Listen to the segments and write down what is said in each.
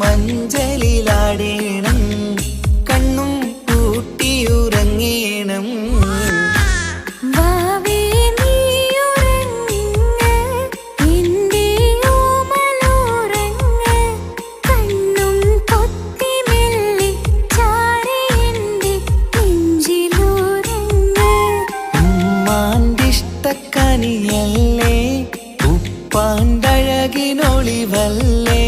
മഞ്ചലിലാടേണം, കണ്ണും പൂട്ടിയുറങ്ങേണം. ഉമ്മാന്റിഷ്ടക്കനിയല്ലേ, ഉപ്പാണ്ടഴകിനൊളിവല്ലേ,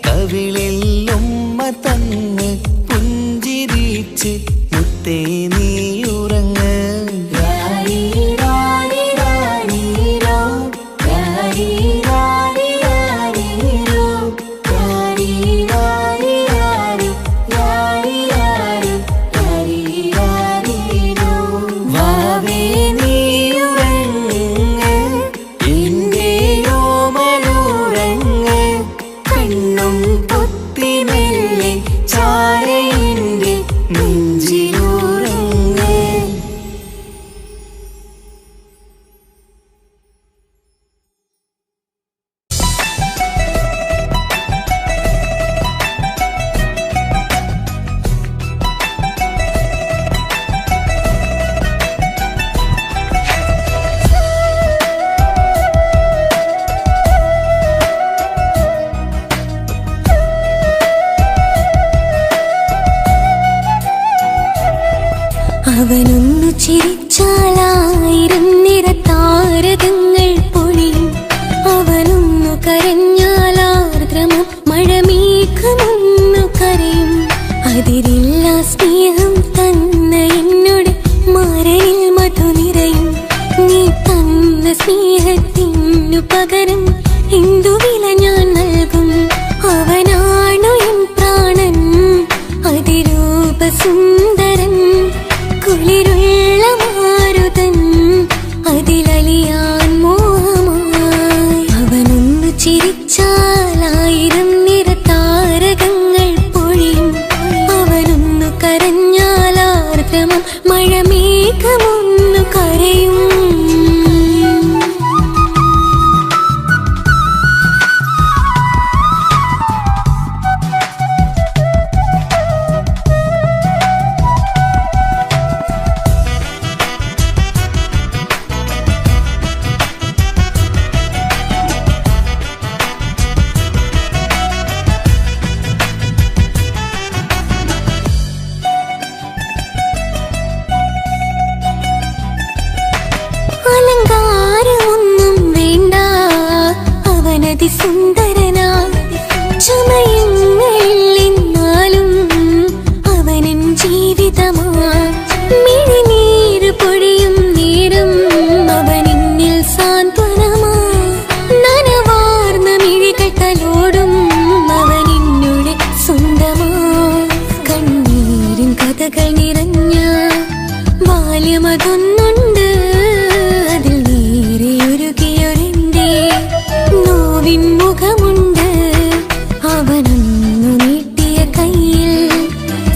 കവിളിൽ ഉമ്മ തന്ന് പുഞ്ചിരിച്ച് മുത്തേ നീ ഉറങ്ങ്. അവനൊന്നു ചിരിച്ചാലായിരം നിറതാരകങ്ങൾ പൊഴിയും, അവനൊന്നു കരഞ്ഞാലാർദ്രമം മഴമേഘമൊന്നു കരയും. അതിരില്ല സ്നേഹം തന്ന എന്നോട് മരണിൽ മധു നിറയും. നീ തന്ന സ്നേഹത്തിനു പകരം എന്തു വില ഞാൻ നൽകും? അവനാണു എൻ പ്രാണൻ, അതിരൂപസുന്ദരൻ, കുളിരുള്ള മാരുതൻ, അതിലലിയാൻ മോഹമായി. അവനൊന്നു ചിരിച്ചാലായിരം നിറതാരകങ്ങൾ പൊഴിയും, അവനൊന്നു കരഞ്ഞാലാർദ്രമം മഴമേഘമൊന്നു കരയും. അലങ്കാരമൊന്നും വേണ്ട, അവനതിസുന്ദരനാ. ചമയങ്ങളില്ലെന്നാലും അവനൻ ജീവിതമാ. മിഴിനീര് പൊഴിയും നേരം അവനെന്നിൽ സാന്ത്വനമാ. നനവാർന്ന മിഴികൾ തലോടും അവനെന്നുടെ സ്വന്തമാ. കണ്ണീരിൻ കഥകൾ നിറഞ്ഞ ബാല്യമതൊന്നുണ്ട്, മുഖമുണ്ട്. അവനൊന്നു നീട്ടിയ കയ്യിൽ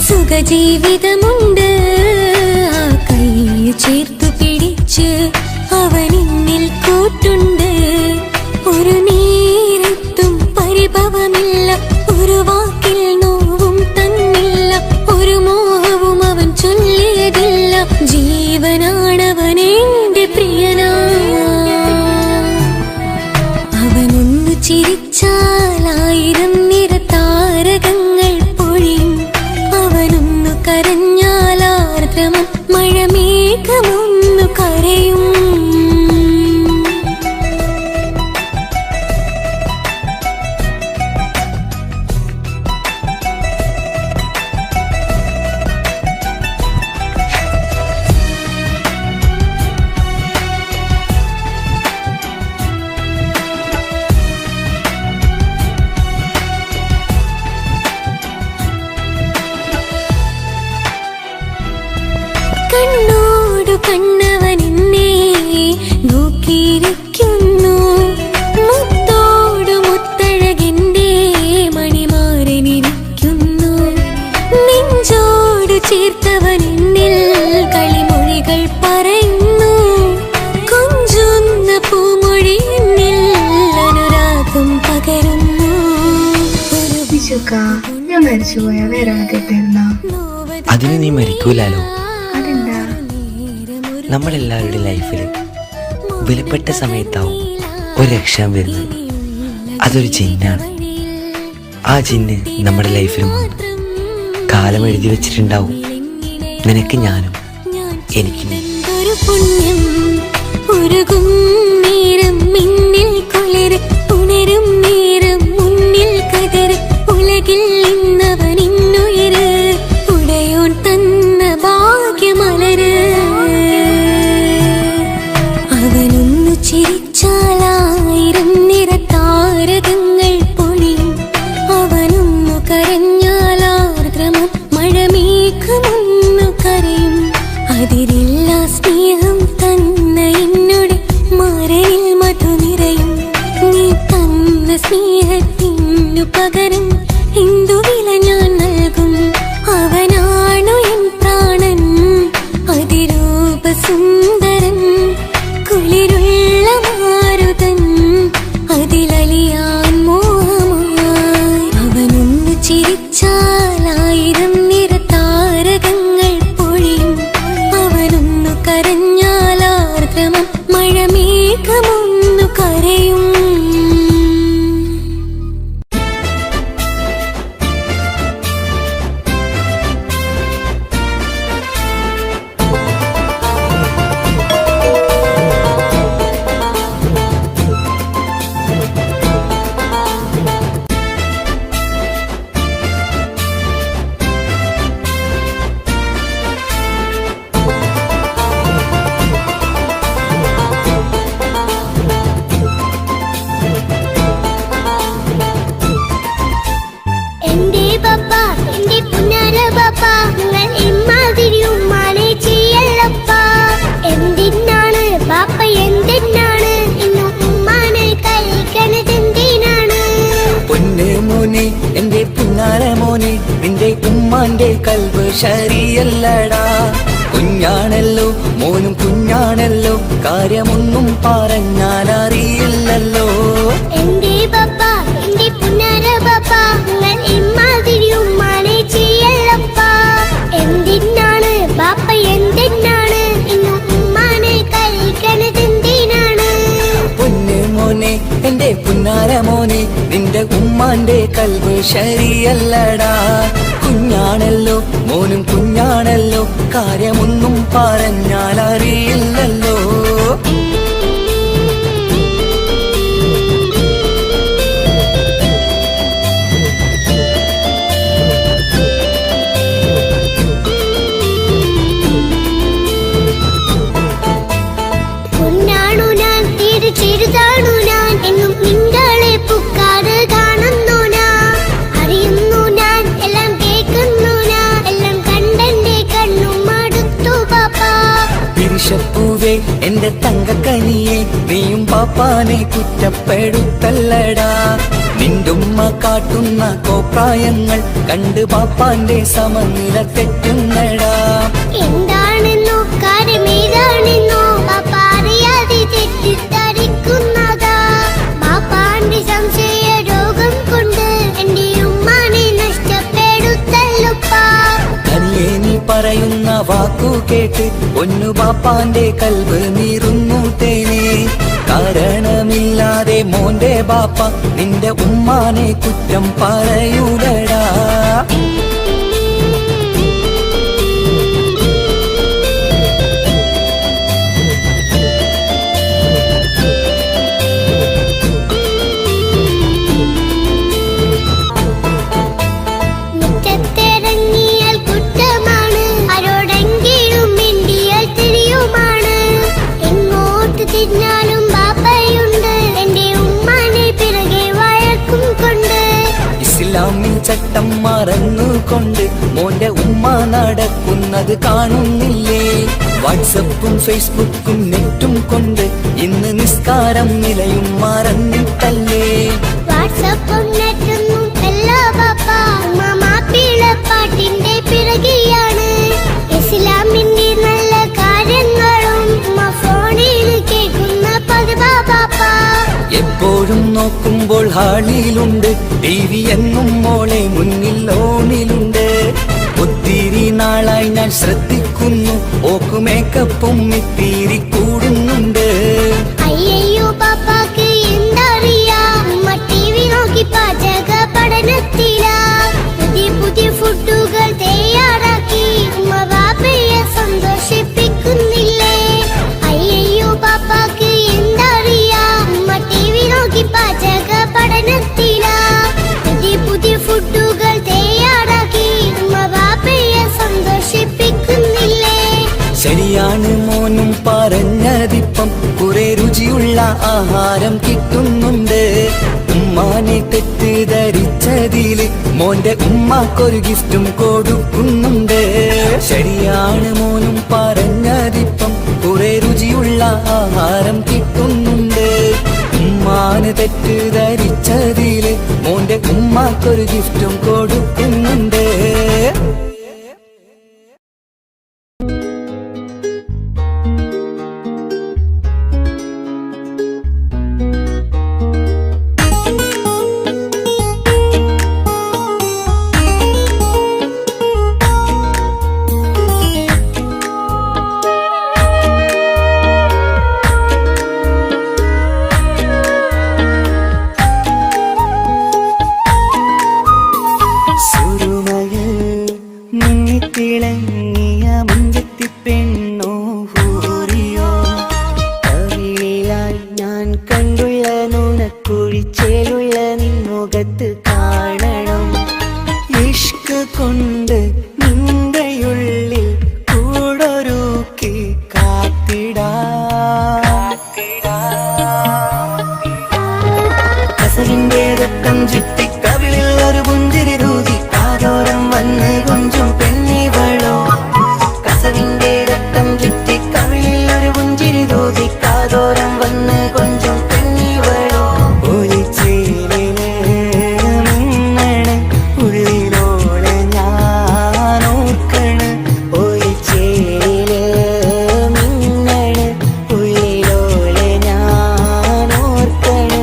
സുഖജീവിതമുണ്ട്. ആ കൈ ചേർത്തു പിടിച്ച് അവനെന്നിൽ കൂട്ടുണ്ട്. ഒരു നേരത്തും പരിഭവമില്ല, ഒരു വാക്കിൽ നോവും തന്നില്ല, ഒരു മോഹവും അവൻ ചൊല്ലിയതില്ല. ജീവനാണവനെന്റെ പ്രിയനാ. അവനൊന്നു ചിരിച്ചാലായിരം നിറതാരകങ്ങൾ പൊഴിയും, അവനൊന്നു കരഞ്ഞാലാർദ്രമം മഴമേഘമൊന്നു കരയും. കണ്ണോടു കണ്ണവനെന്നെ നോക്കിയിരിക്കുന്നു, മുത്തോടു മുത്തഴകിന്റെ മണിമാരനിരിക്കുന്നു. നെഞ്ചോടു ചേർത്തവനെന്നിൽ കളിമൊഴികൾ പറയുന്നു, കൊഞ്ചുന്ന പൂമൊഴി എന്നിൽ അനുരാഗം പകരുന്നു. ഒരു ഞാൻ മരിച്ചുപോയാ വേറെ ആളെ കെട്ടിയിരുന്ന? അതിന് നീ മരിക്കൂലാലോ. അതെന്താ? നമ്മളെല്ലാവരുടെ ലൈഫിൽ വിലപ്പെട്ട സമയത്താവും ഒരു രക്ഷാൻ വരുന്നത്. അതൊരു ജിന്നാണ്. ആ ജിന്ന് നമ്മുടെ ലൈഫിലും കാലം എഴുതി വെച്ചിട്ടുണ്ടാവും. നിനക്ക് ഞാനും എനിക്ക് നീ. പുണ്യം ഉരുകും നേരം മിന്നിൽ കുളിർ ഉണരും നേരം മുന്നിൽ കതിർ ഉലകിൽ ഇന്നവൻ ഇന്നുയിര് ഉടയോൻ തന്ന ഭാഗ്യമലര് അവനൊന്നു ചിരിച്ചാലായിരം നിറതാരകങ്ങൾ പൊഴിയും അവനൊന്നു കരഞ്ഞാലാർദ്രമം മഴമേഘമൊന്നു കരയും അതിരില്ല സ്നേഹം തന്ന എന്നോട് മരയിൽ മധു നിറയും നീ തന്ന സ്നേഹത്തിനു പകരം എന്തു വില ഞാൻ നൽകും അവനാണു എൻ പ്രാണൻ അതിരൂപ സുന്ദരൻ കുളിരുള്ള മാരുതൻ അതിലലിയാൻ മോഹമായി അവനൊന്നു ചിരിച്ചാലായിരം നിറതാരകങ്ങൾ പൊഴിയും അവനൊന്നു കരഞ്ഞാലാർദ്രമം മഴമേഘമൊന്നു കരയും. എന്റെ പപ്പ എന്റെ പുന്നാര പപ്പ നിങ്ങൾ ഇമ്മാതിരി ഉമ്മാനെ ചെയ്യല്ലപ്പ. എന്തിനാണ് പാപ്പ എന്തിനാണ് ഇന്നും ഉമ്മാനെ കഴിക്കണതെന്തിനാണ്? പൊന്ന് മോനെ എന്റെ പുന്നാര മോനെ, നിന്റെ ഉമ്മാന്റെ കൽബ് ശരിയല്ലടാ. കുഞ്ഞാണല്ലോ മോനും കുഞ്ഞാണല്ലോ, കാര്യമൊന്നും പറഞ്ഞാൽ അറിയില്ലല്ലോ. എന്റെ പപ്പ എന്റെ പുന്നാര പപ്പ നിങ്ങൾ ഇമ്മാതിരി ഉമ്മാനെ ചെയ്യല്ലപ്പ. എന്തിനാണ് പാപ്പ എന്തിനാണ് ഇന്നും ഉമ്മാനെ കഴിക്കണതെന്തിനാണ്? പൊന്ന് മോനെ എന്റെ പുന്നാര മോനെ, നിന്റെ ഉമ്മാന്റെ കൽബ് ശരിയല്ലടാ. കുഞ്ഞാണല്ലോ മോനും കുഞ്ഞാണല്ലോ, കാര്യമൊന്നും പറഞ്ഞാൽ അറിയില്ലല്ലോ. പൊന്നാണു ഞാൻ തീരെ ചെറുതാണു ഞാൻ എന്നും നിങ്ങളെ പുക്കാറ് കാണുന്നു ഞാൻ അറിയുന്നു ഞാൻ എല്ലാം കേൾക്കുന്നു ഞാൻ എല്ലാം കണ്ടെന്റെ കണ്ണും മടുത്തു പാപ്പ. പിരിശപ്പൂവേ എന്റെ തങ്കക്കനിയെ, നീയും പാപ്പാനെ കുറ്റപ്പെടുത്തല്ലടാ. നിന്റുമ്മ കാട്ടുന്ന കോപ്രായങ്ങൾ കണ്ട് പാപ്പാന്റെ സമനില തെറ്റുന്നടാ. എന്താണെന്നോ കാര്യമേതാണെന്നോ പാപ്പ അറിയാതെ തെറ്റിദ്ധരിക്കുന്നതാ. പാപ്പാന്റെ സംശയ രോഗം കൊണ്ട് എന്റെ ഉമ്മാനെ നഷ്ടപ്പെടുത്തല്ലുപ്പാ. കനിയെ നീ പറയുന്ന വാക്കു കേട്ട് പൊന്നു പാപ്പാന്റെ കൽബ് നീറുന്നു തേനെ. കാരണമില്ലാതെ മോന്റെ ബാപ്പ നിന്റെ ഉമ്മാനെ കുറ്റം പറയൂലടാ. മുറ്റത്തിറങ്ങിയാൽ കുറ്റമാണ്, ആരോടെങ്കിലും മിണ്ടിയാൽ തിരിയുമാണ്. എങ്ങോട്ട് തിരിഞ്ഞാലും ബാപ്പയുണ്ട് എന്റെ ഉമ്മാനെ പിറകെ വഴക്കും കൊണ്ട്. ഇസ്ലാമിൽ ചട്ടം മറന്നുകൊണ്ട് മോന്റെ ഉമ്മ നടക്കുന്നത് കാണുന്നില്ലേ? വാട്സപ്പും ഫേസ്ബുക്കും നെറ്റും കൊണ്ട് ഇന്ന് നിസ്കാരം നിലയും മറന്നിട്ടല്ലേ? വാട്സപ്പും നെറ്റൊന്നും എല്ലാ പാപ്പ മാപ്പിളപ്പാട്ടിന്റെ പിറകെയാണ്. ഇസ്ലാമിന്റെ നല്ല കാര്യങ്ങളും ഫോണിൽ കേൾക്കുന്ന പതിവാ പാപ്പ. എപ്പോഴും നോക്കുമ്പോൾ ഉറങ്ങുമ്പോൾ ഹാളിലുണ്ട് TV എന്നും മോളെ മുന്നിൽ ഓണിലുണ്ട്. ഒത്തിരി നാളായി ഞാൻ ശ്രദ്ധിക്കുന്നു, ഓക്ക് മേക്കപ്പും ഇത്തിരി കൂടുന്നുണ്ട്. അയ്യോ പാപ്പാക്ക് എന്തറിയാ, ഉമ്മ TV നോക്കി പാചക പഠനത്തിലാ. പുതിയ പുതിയ ഫുഡുകൾ തയ്യാറാക്കി ഉമ്മ ബാപ്പയെ സന്തോഷിപ്പിക്കുന്നില്ലേ. അയ്യോ പാപ്പാക്ക് എന്തറിയാ, ഉമ്മ TV നോക്കി പാചക പഠനത്തിലാ. പുതിയ പുതിയ ഫുഡുകൾ തയ്യാറാക്കി ഉമ്മ ബാപ്പയെ സന്തോഷിപ്പിക്കുന്നില്ലേ. ശരിയാണ് മോനും പറഞ്ഞതിപ്പം, കുറെ രുചിയുള്ള ആഹാരം കിട്ടുന്നുണ്ട്. ഉമ്മാനെ തെറ്റിദ്ധരിച്ചതില് മോന്റെ ഉമ്മാക്കൊരു ഗിഫ്റ്റും കൊടുക്കുന്നുണ്ട്. ശരിയാണ് മോനും പറഞ്ഞതിപ്പം, കുറെ രുചിയുള്ള ആഹാരം കിട്ടുന്നുണ്ട്. ഉമ്മാനെ തെറ്റിദ്ധരിച്ചതില് മോന്റെ ഉമ്മാക്കൊരു ഗിഫ്റ്റും കൊടുക്കുന്നുണ്ട്. തിളങ്ങിയ മുഞ്ചത്തി പെണ്ണോ ഹൂറിയോ, കവിളിലായി ഞാൻ കണ്ടുള്ള നുണക്കുഴിച്ചേലുള്ള നിൻമുഖത്ത് കാണണം. ഇഷ്ക് കൊണ്ട് നിന്റെയുള്ളിൽ കൂടൊരുക്കി കസവിന്റെ രക്തം ചുറ്റി കവിളിൽ ഒരു പുഞ്ചിരി തൂകി കാതോരം വന്ന് കൊഞ്ചും പെണ്ണിവളോ. കസവിന്റെ രക്തം ചുറ്റി കവിളിൽ ഒരു പുഞ്ചിരി തൂകി കാതോരം വന്ന് കൊഞ്ചും പെണ്ണിവളോ. ഒലിച്ചേലിന് മിന്നണ് ഉള്ളിലോളെ ഞാൻ ഓർക്കണ്. ഒലിച്ചേലില് മിന്നണ് ഉള്ളിലോളെ ഞാൻ ഓർക്കണ്.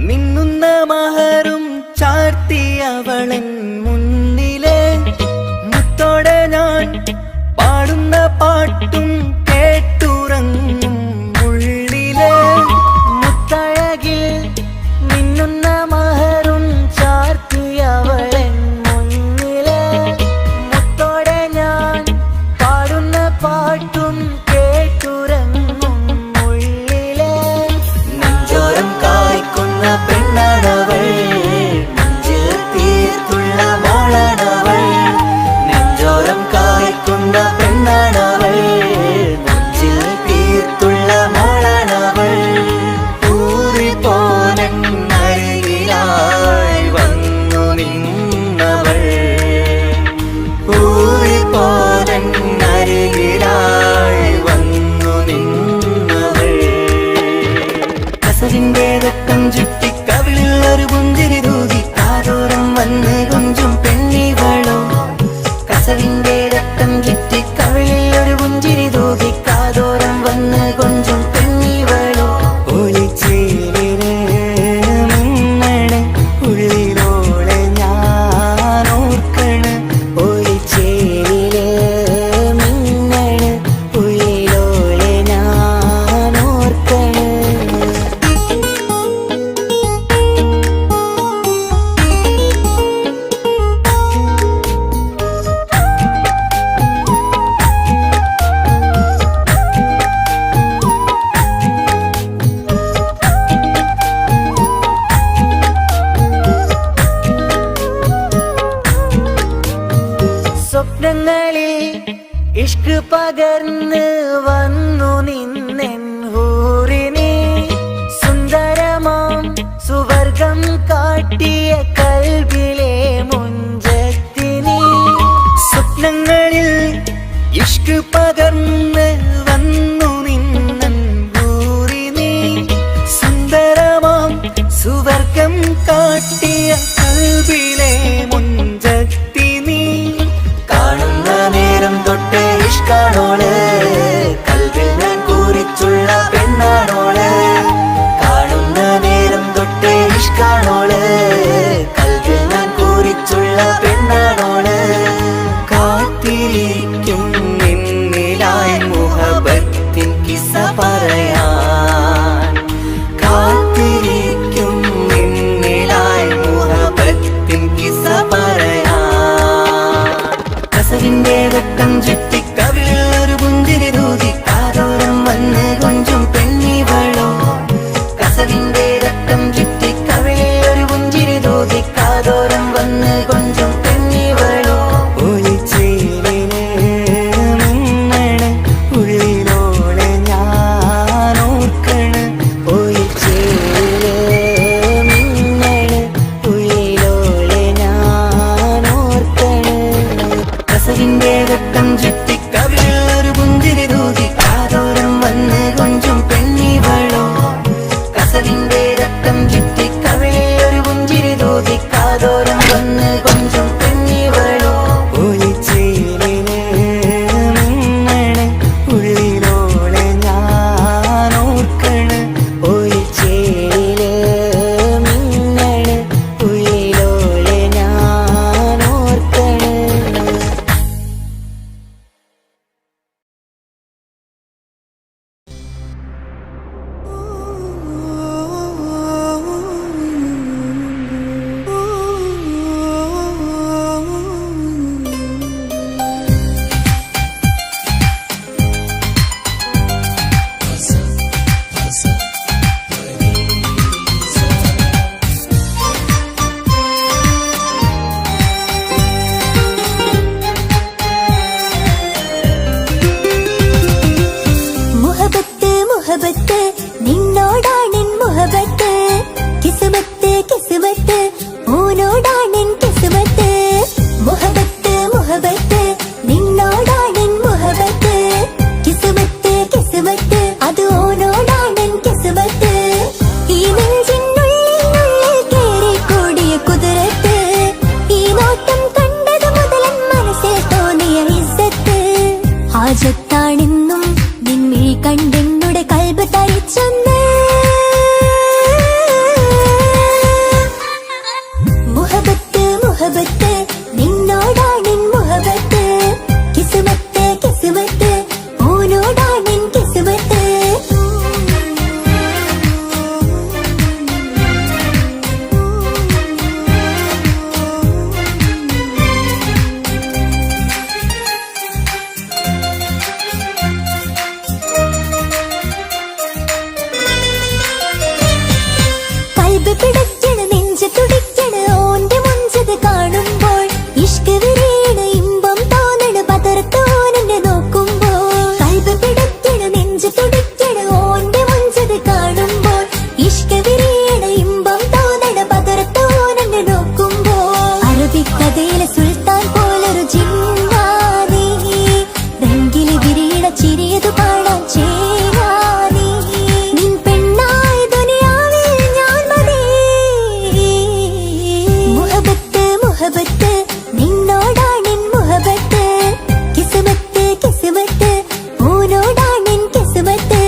മിന്നുന്ന മഹറും ചാർത്തിയവളൻ മുന്നിലെ മുത്തോടെ ഞാൻ പാടുന്ന പാട്ടും കേട്ടുറങ്ങും ഉള്ളിലെ. മുത്തഴകിൽ മിന്നുന്ന മഹറും ചാർത്തിയവളൻ മുന്നിലെ മുത്തോടെ ഞാൻ പാടുന്ന പാട്ടും കേട്ടുറങ്ങും ഉള്ളിലെ. നെഞ്ചോരം കായ്ക്കുന്ന പെണ്ണാടവൾ, നെഞ്ചിൽ തീർത്തുള്ള പകർന്ന് വന്നു നിന്നെൻ ഹൂറിനെ സുന്ദരമാം സുവർഗം കാട്ടിയ കൽബിലെ മുഞ്ചത്തിനെ സ്വപ്നങ്ങളിൽ ഇഷ്ക് പകർന്ന് വന്നു നിന്നെൻ ഹൂറിനെ സുന്ദരമാം സുവർഗം കാട്ടിയ കൽബിലെ മുഞ്ചത്തിനെ കാണുന്ന നേരം തൊട്ട് ഇഷ്കാണോള് കൽവിൽ ഞാൻ കുറിച്ചുള്ള പെണ്ണാണോള് കാണുന്ന നേരം തൊട്ട് ഇഷ്കാണോള് കൽവിൽ ഞാൻ കുറിച്ചുള്ള പെണ്ണാണോള് കാത്തിരിക്കും നിന്നിലായി മുഹബത്തിൻ കിസ്സ പറയാൻ കാത്തിരിക്കും നിന്നിലായി മുഹബത്തിൻ കിസ്സ പറയാൻ കസവിന്റെ വെട്ടം ചുറ്റി കവിളിൽ ഒരു പുഞ്ചിരി തൂകി കാതോരം വന്ന് കൊഞ്ചും പെണ്ണിവളോ കസവിന്റെ വെട്ടം ചുറ്റി കവിളിൽ ഒരു പുഞ്ചിരി തൂകി കാതോരം വന്ന് കൊഞ്ചും പെണ്ണിവളോ ഒളിച്ചേലിന് മിന്നണ് ഉള്ളിലോളെ ഞാൻ ഓർക്കണ് ഒളിച്ചേലിന് മിന്നണ് ഉള്ളിലോളെ ഞാൻ ഓർക്കണ് കസവിന്റെ വെട്ടം ചുറ്റി കവിളിൽ ഒരു പുഞ്ചിരി തൂകി കാതോരം വന്ന് കൊഞ്ചും പെണ്ണിവളോ കസവിന്റെ രക്തം ചുറ്റി കവിളിൽ ഒരു പുഞ്ചിരി തൂകി കാതോരം വന്ന് കൊഞ്ചും പെണ്ണിവളോ ഒളിച്ചേലിന് മിന്നണ് ഉള്ളിലോളെ ഞാൻ ഓർക്കണ് ഒളിച്ചേലിന് മിന്നണ് ഉള്ളിലോളെ ഞാൻ ഓർക്കണ് മുഹബത്ത് മുഹബത്ത് നിന്നോടാണെൻ മുഹബത്ത് കിസ്മത്ത് കിസ്മത്ത് ഓനോടാണെൻ കിസ്മത്ത് മുഹബത്ത് മുഹബത്ത് നിന്നോടാണെൻ മുഹബത്ത് കിസ്മത്ത് കിസ്മത്ത് അത് ഓനോടാണെൻ കിസ്മത്ത് ഈ നെഞ്ചിനുള്ളിൽ കേറിക്കൂടിയ കുതിരത്ത് ഈ നോട്ടം കണ്ടത് മുതലൻ മനസ്സിൽ തോന്നിയ ഇസ്സത്ത് ഹാജത്താണെന്നും നിൻമിഴി കണ്ടെന്നുടെ കൽബ് തരിച്ചൊന്ന് മുഹബത്ത് മുഹബത്ത് നിന്നോടാണെൻ മുഹബത്ത് കിസ്മത്ത് കിസ്മത്ത് ഓനോടാണെൻ കിസ്മത്ത് കൽബ് പിടയ്ക്കണ് നെഞ്ച് തുടിക്കണ് ഓന്റെ മുഞ്ചത് കാണുമ്പോൾ ഇഷ്ക് വിരിയണ് ഇമ്പം തോന്നണ് പതർത്തോനെ നോക്കുമ്പോൾ കൽബ് പിടയ്ക്കണ് നെഞ്ച് തുടിക്കണ് ഓന്റെ മുഞ്ചത് കാണുമ്പോൾ ഇഷ്ക് വിരിയണ് ഇമ്പം തോന്നണ് പതർത്തോനെ നോക്കുമ്പോൾ അറബിക്കഥയിലെ സുൽത്താൻ പോലൊരു ജിന്നാനീ രംഗില് വിരിയണ ചിരിയതു കാണാൻ ചേരാനീ നിൻ പെണ്ണായി ദുനിയാവിൽ ഞാൻ മതി മുഹബത്ത് മുഹബത്ത് നിന്നോടാണെൻ മുഹബത്ത് കിസ്മത്ത് കിസ്മത്ത് ഓനോടാണെൻ കിസ്മത്ത്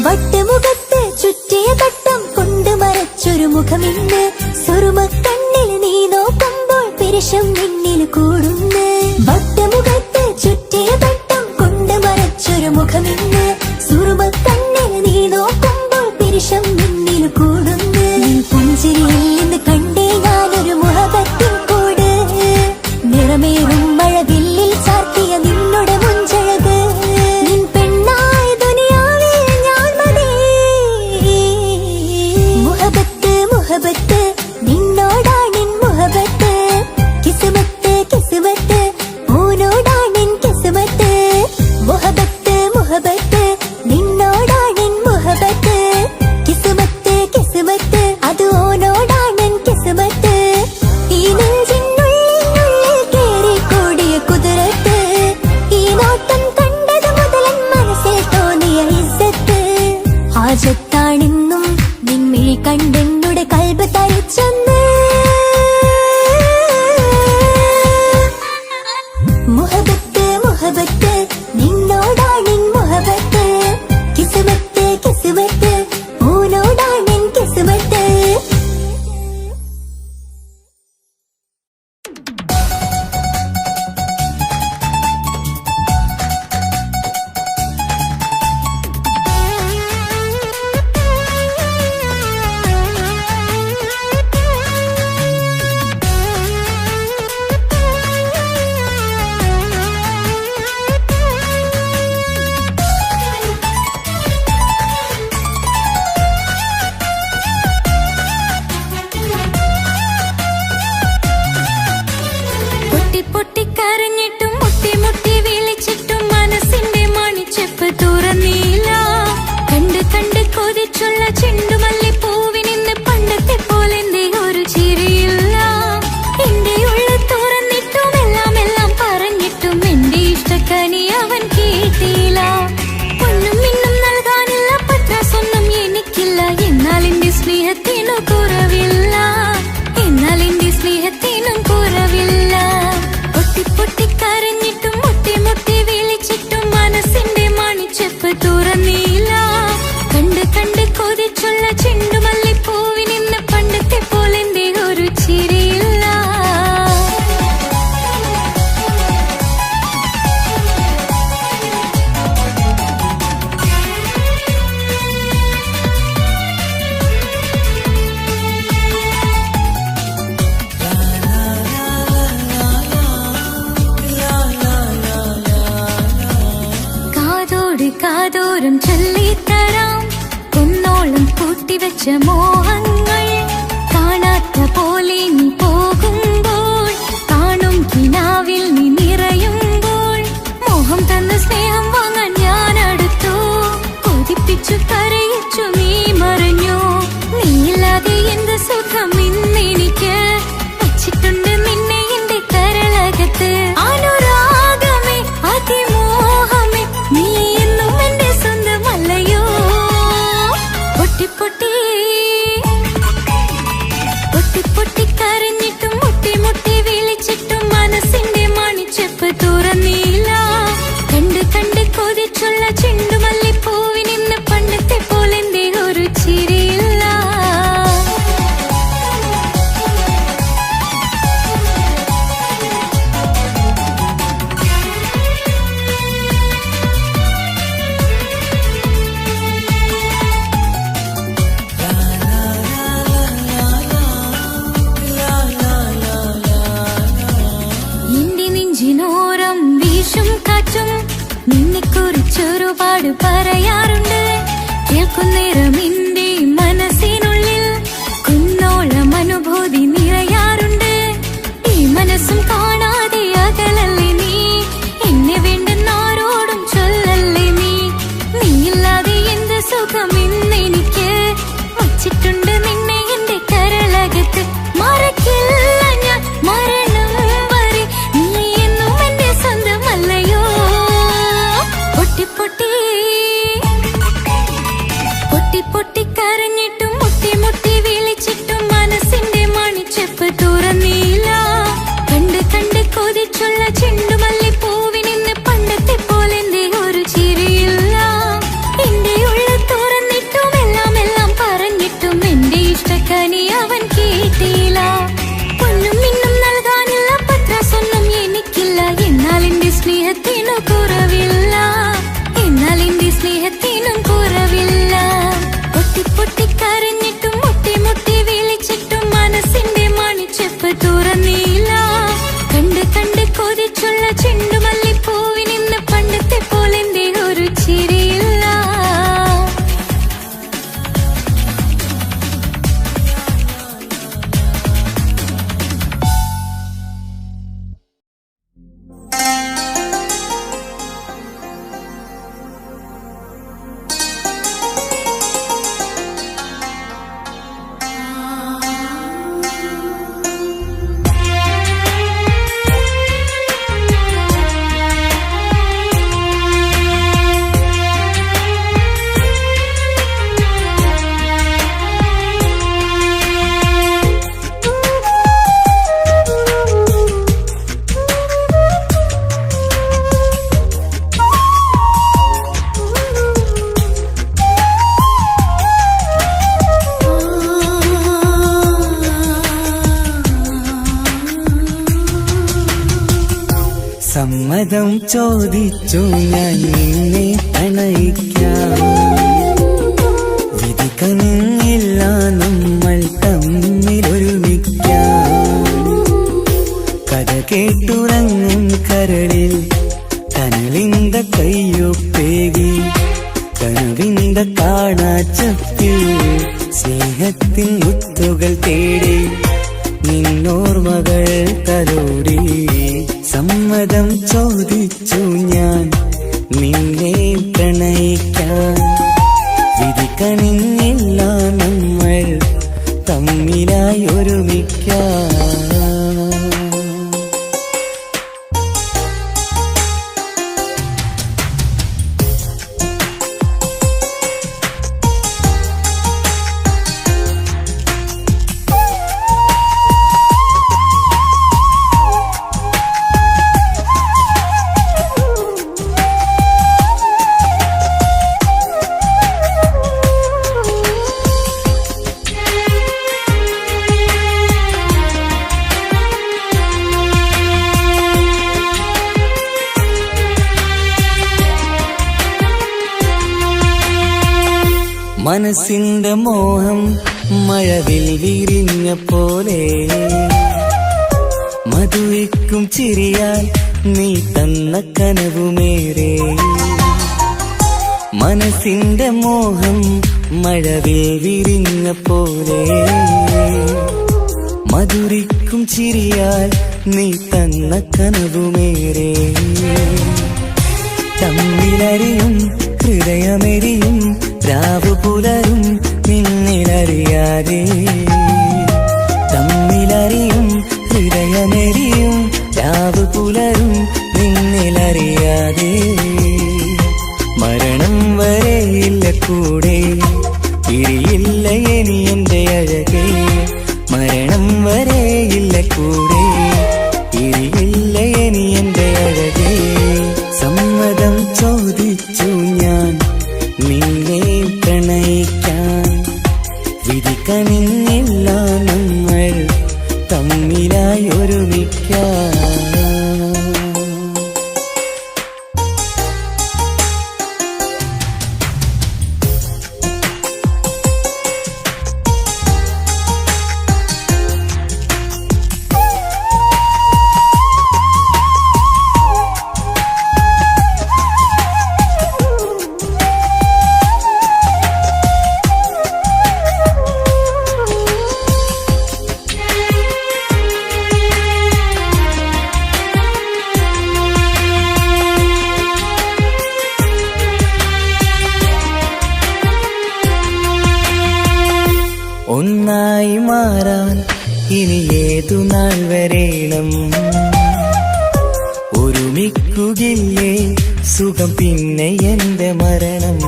വട്ടുമുഖത്ത് ചുറ്റിയ തട്ടം കൊണ്ട് മറച്ചൊരു മുഖമിന്ന് സുറുമക്കണ്ണിൽ നീ നോക്കുമ്പോൾ പിരിശം നിന്നിൽ കൂടുന്ന് വട്ടുമുഖത്ത് ചുറ്റിയ തട്ടം കൊണ്ട് മറച്ചൊരു മുഖമിന്ന് സുറുമക്കണ്ണിൽ നീ നോക്കുമ്പോൾ പിരിശം നിന്നിൽ കൂടുന്ന് പുഞ്ചിരിയിൽ നിന്ന് കണ്ടേ ഞാനൊരു മുഹബത്തിൻ കൂട് നിറമേറും വെച്ച മോഹങ്ങൾ കാണാത്ത പോലെ നീ പോകുമ്പോൾ, കാണും കിനാവിൽ നീ നിറയുമ്പോൾ, മോഹം തന്ന സ്നേഹം വാങ്ങാൻ ഞാൻ അടുത്തു, കൊതിപ്പിച്ചു കരയിച്ചു നീ മറഞ്ഞു. നീയില്ലാതെ എന്ത് സുഖം ഇന്നെനിക്ക്, വച്ചിട്ടുണ്ട് നിന്നെ എന്റെ കരളകത്ത്. അനുരാഗമേ അതിമോഹമേ നീ എന്നും എന്റെ സ്വന്തമല്ലയോ. പൊട്ടി പൊട്ടി പൊട്ടി പൊട്ടി കരഞ്ഞിട്ടും മുട്ടി മുട്ടി വിളിച്ചിട്ടും മനസ്സിന്റെ മണിച്ചെപ്പ് തുറന്നില്ല. കണ്ട് കണ്ട് കൊതിച്ചുള്ള ചെണ്ടുമല്ലിപ്പൂവിന് ഇന്ന് പണ്ടത്തെ പോലെ എന്തേ ഒരു ചിരിയില്ല. എന്റെ നെഞ്ചിനോരം വീശും കാറ്റും നിന്നെക്കുറിച്ചൊരുപാട് പറയാറുണ്ട്. കേൾക്കുന്നേരം എന്റെ മനസ്സിനുള്ളിൽ കുന്നോളം അനുഭൂതി നിറയാറുണ്ട്. ഈ മനസ്സും കാണാതെ അകലല്ലേ നീ, എന്നെ വേണ്ടെന്നാരോടും ചൊല്ലല്ലേ നീ. നീയില്ലാതെ എന്ത് സുഖം ഇന്നെനിക്ക്, വച്ചിട്ടുണ്ട് നിന്നെ എന്റെ കരളകത്ത്. മറക്കില്ല ഞാൻ മരണം വരെ, നീ എന്നും എന്റെ സ്വന്തമല്ലയോ. പൊട്ടി പൊട്ടി പൊട്ടി പൊട്ടി കരഞ്ഞിട്ടും മുട്ടി മുട്ടി വിളിച്ചിട്ടും മനസ്സിന്റെ മണിച്ചെപ്പ് തുറന്നില്ല. കണ്ട് കണ്ട് കൊതിച്ചുള്ള ചെണ്ടുമല്ലിപ്പൂവിന് ഇന്ന് പണ്ടത്തെ പോലെ എന്തേ ഒരു ചിരിയില്ല. എന്റെ ഉള്ള തുറന്നിട്ടും എല്ലാം എല്ലാം പറഞ്ഞിട്ടും എന്റെ ഇഷ്ടക്കനി അവൻ കേട്ടില്ല. പൊന്നും മിന്നും നൽകാനുള്ള പത്രാസൊന്നും എനിക്കില്ല, എന്നാൽ എന്റെ സ്നേഹത്തിനു കുറവില്ല, എന്നാൽ എന്റെ സ്നേഹത്തിനും കുറവില്ല. പൊട്ടി പൊട്ടി കരഞ്ഞിട്ടും മുട്ടി മുട്ടി വിളിച്ചിട്ടും മനസ്സിന്റെ മണിച്ചെപ്പ് തുറന്നില്ല. കണ്ട് കണ്ട് കൊതിച്ചുള്ള ചെണ്ടുമല്ലിപ്പൂവിന് ഇന്ന് പണ്ടത്തെ പോലെ എന്തേ ഒരു ചിരിയില്ല. സമ്മതം ചോദിച്ചു ഞാൻ നിന്നെ പ്രണയിക്കാം, വിധി കനിഞ്ഞില്ല നമ്മൾ തമ്മിലൊരുമിക്കാം. കഥ കേട്ടുറങ്ങും കരളിൽ കനലിന്ത കയ്യൊപ്പേകി, കനവിന്ത കാണാച്ചപ്പിൽ സ്നേഹത്തിൻ മുത്തുകൾ തേടി നിന്നോർമകൾ തലോടി. സമ്മതം ചോദിച്ചു ഞാൻ നിന്നെ പ്രണയിക്കാൻ, വിധി കനിഞ്ഞില്ല നമ്മൾ തമ്മിലായി ഒരുമിക്കാം. മനസ്സിന്റെ മോഹം മഴവിൽ വിരിഞ്ഞ പോലെ, മധുവിക്കും ചിരിയാൽ നീ തന്ന കനവുമേറെ. മനസ്സിന്റെ മോഹം മഴവിൽ വിരിഞ്ഞ പോലെ മധുരിക്കും ചിരിയാൽ നീ തന്ന കനവുമേറെ തമ്മിലറിയും ഹൃദയമെരിയും രാവു പുലരും നിന്നിലറിയാതെ തമ്മിലറിയും ഹൃദയമെരിയും രാവു പുലരും നിന്നിലറിയാതെ മരണം വരെയില്ല കൂടെ പിരിയില്ല ഇനി എന്റെ അഴകേ മരണം വരെയില്ല കൂടെ പിരിയില്ല ഇനി എന്റെ അഴകേ സമ്മതം ചോദിച്ചു ഞാൻ നിന്നെ പ്രണയിക്കാൻ വിധി കനിഞ്ഞില്ല നമ്മൾ തമ്മിലായി ഒരുമിക്കാൻ ഒന്നായി മാറാൻ ഇനി ഏതു നാൾ വരേണം ഒരുമിക്കുകയില്ലേ സുഖം പിന്നെ എന്റെ മരണം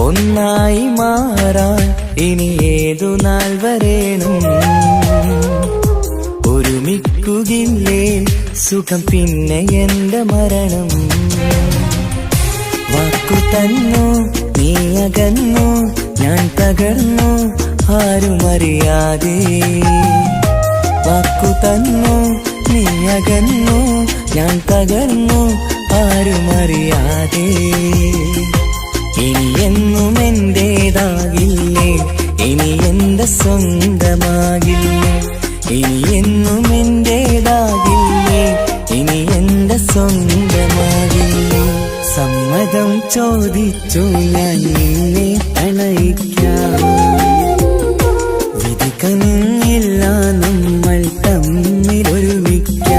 ഒന്നായി മാറാൻ ഇനി ഏതു നാൾ വരേണം ഒരുമിക്കുകയില്ലേ സുഖം പിന്നെ എന്റെ മരണം വാക്കു തന്നു നീ അകന്നു ഞാൻ തകർന്നു ആരുമറിയാതെ വാക്കു തന്നു നീ അകന്നു ഞാൻ തകർന്നു ആരുമറിയാതെ ഇനി എന്നും എന്റേതാകില്ലേ ഇനി എന്റെ സ്വന്തമാകില്ലേ ഇനി എന്നും എന്റേതാകില്ലേ ഇനി എന്റെ സ്വന്തമാകില്ലേ സമ്മതം ചോദിച്ചു ഞാൻ നിന്നെ പ്രണയിക്കാം വിധി കനിഞ്ഞില്ല നമ്മൾ തമ്മിലൊരുമിക്കാം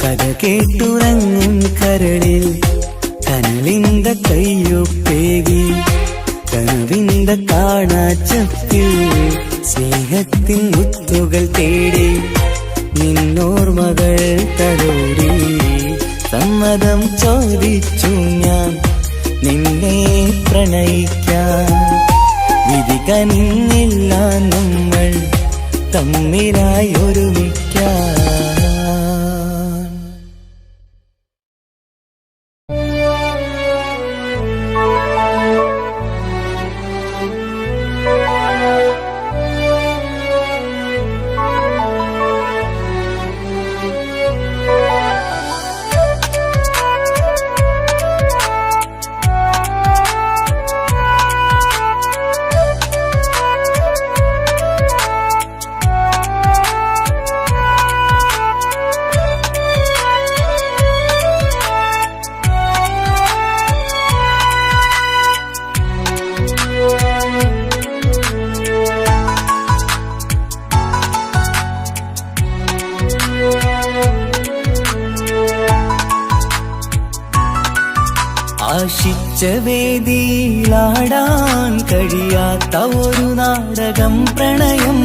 കഥ കേട്ടുറങ്ങും കരളിൽ കനലിന്റെ കയ്യൊപ്പേകി കനവിന്റെ കാണാച്ചപ്പിൽ സ്നേഹത്തിൻ മുത്തുകൾ തേടി നിന്നോർമകൾ തലോടി സമ്മതം ചോദിച്ചു ഞാൻ നിന്നെ പ്രണയിക്കാൻ വിധി കനിഞ്ഞില്ല നമ്മൾ തമ്മിലായി ഒരുമിക്കാൻ ആശിച്ച വേദിയിലാടാൻ കഴിയാത്ത ഒരു നാടകം പ്രണയം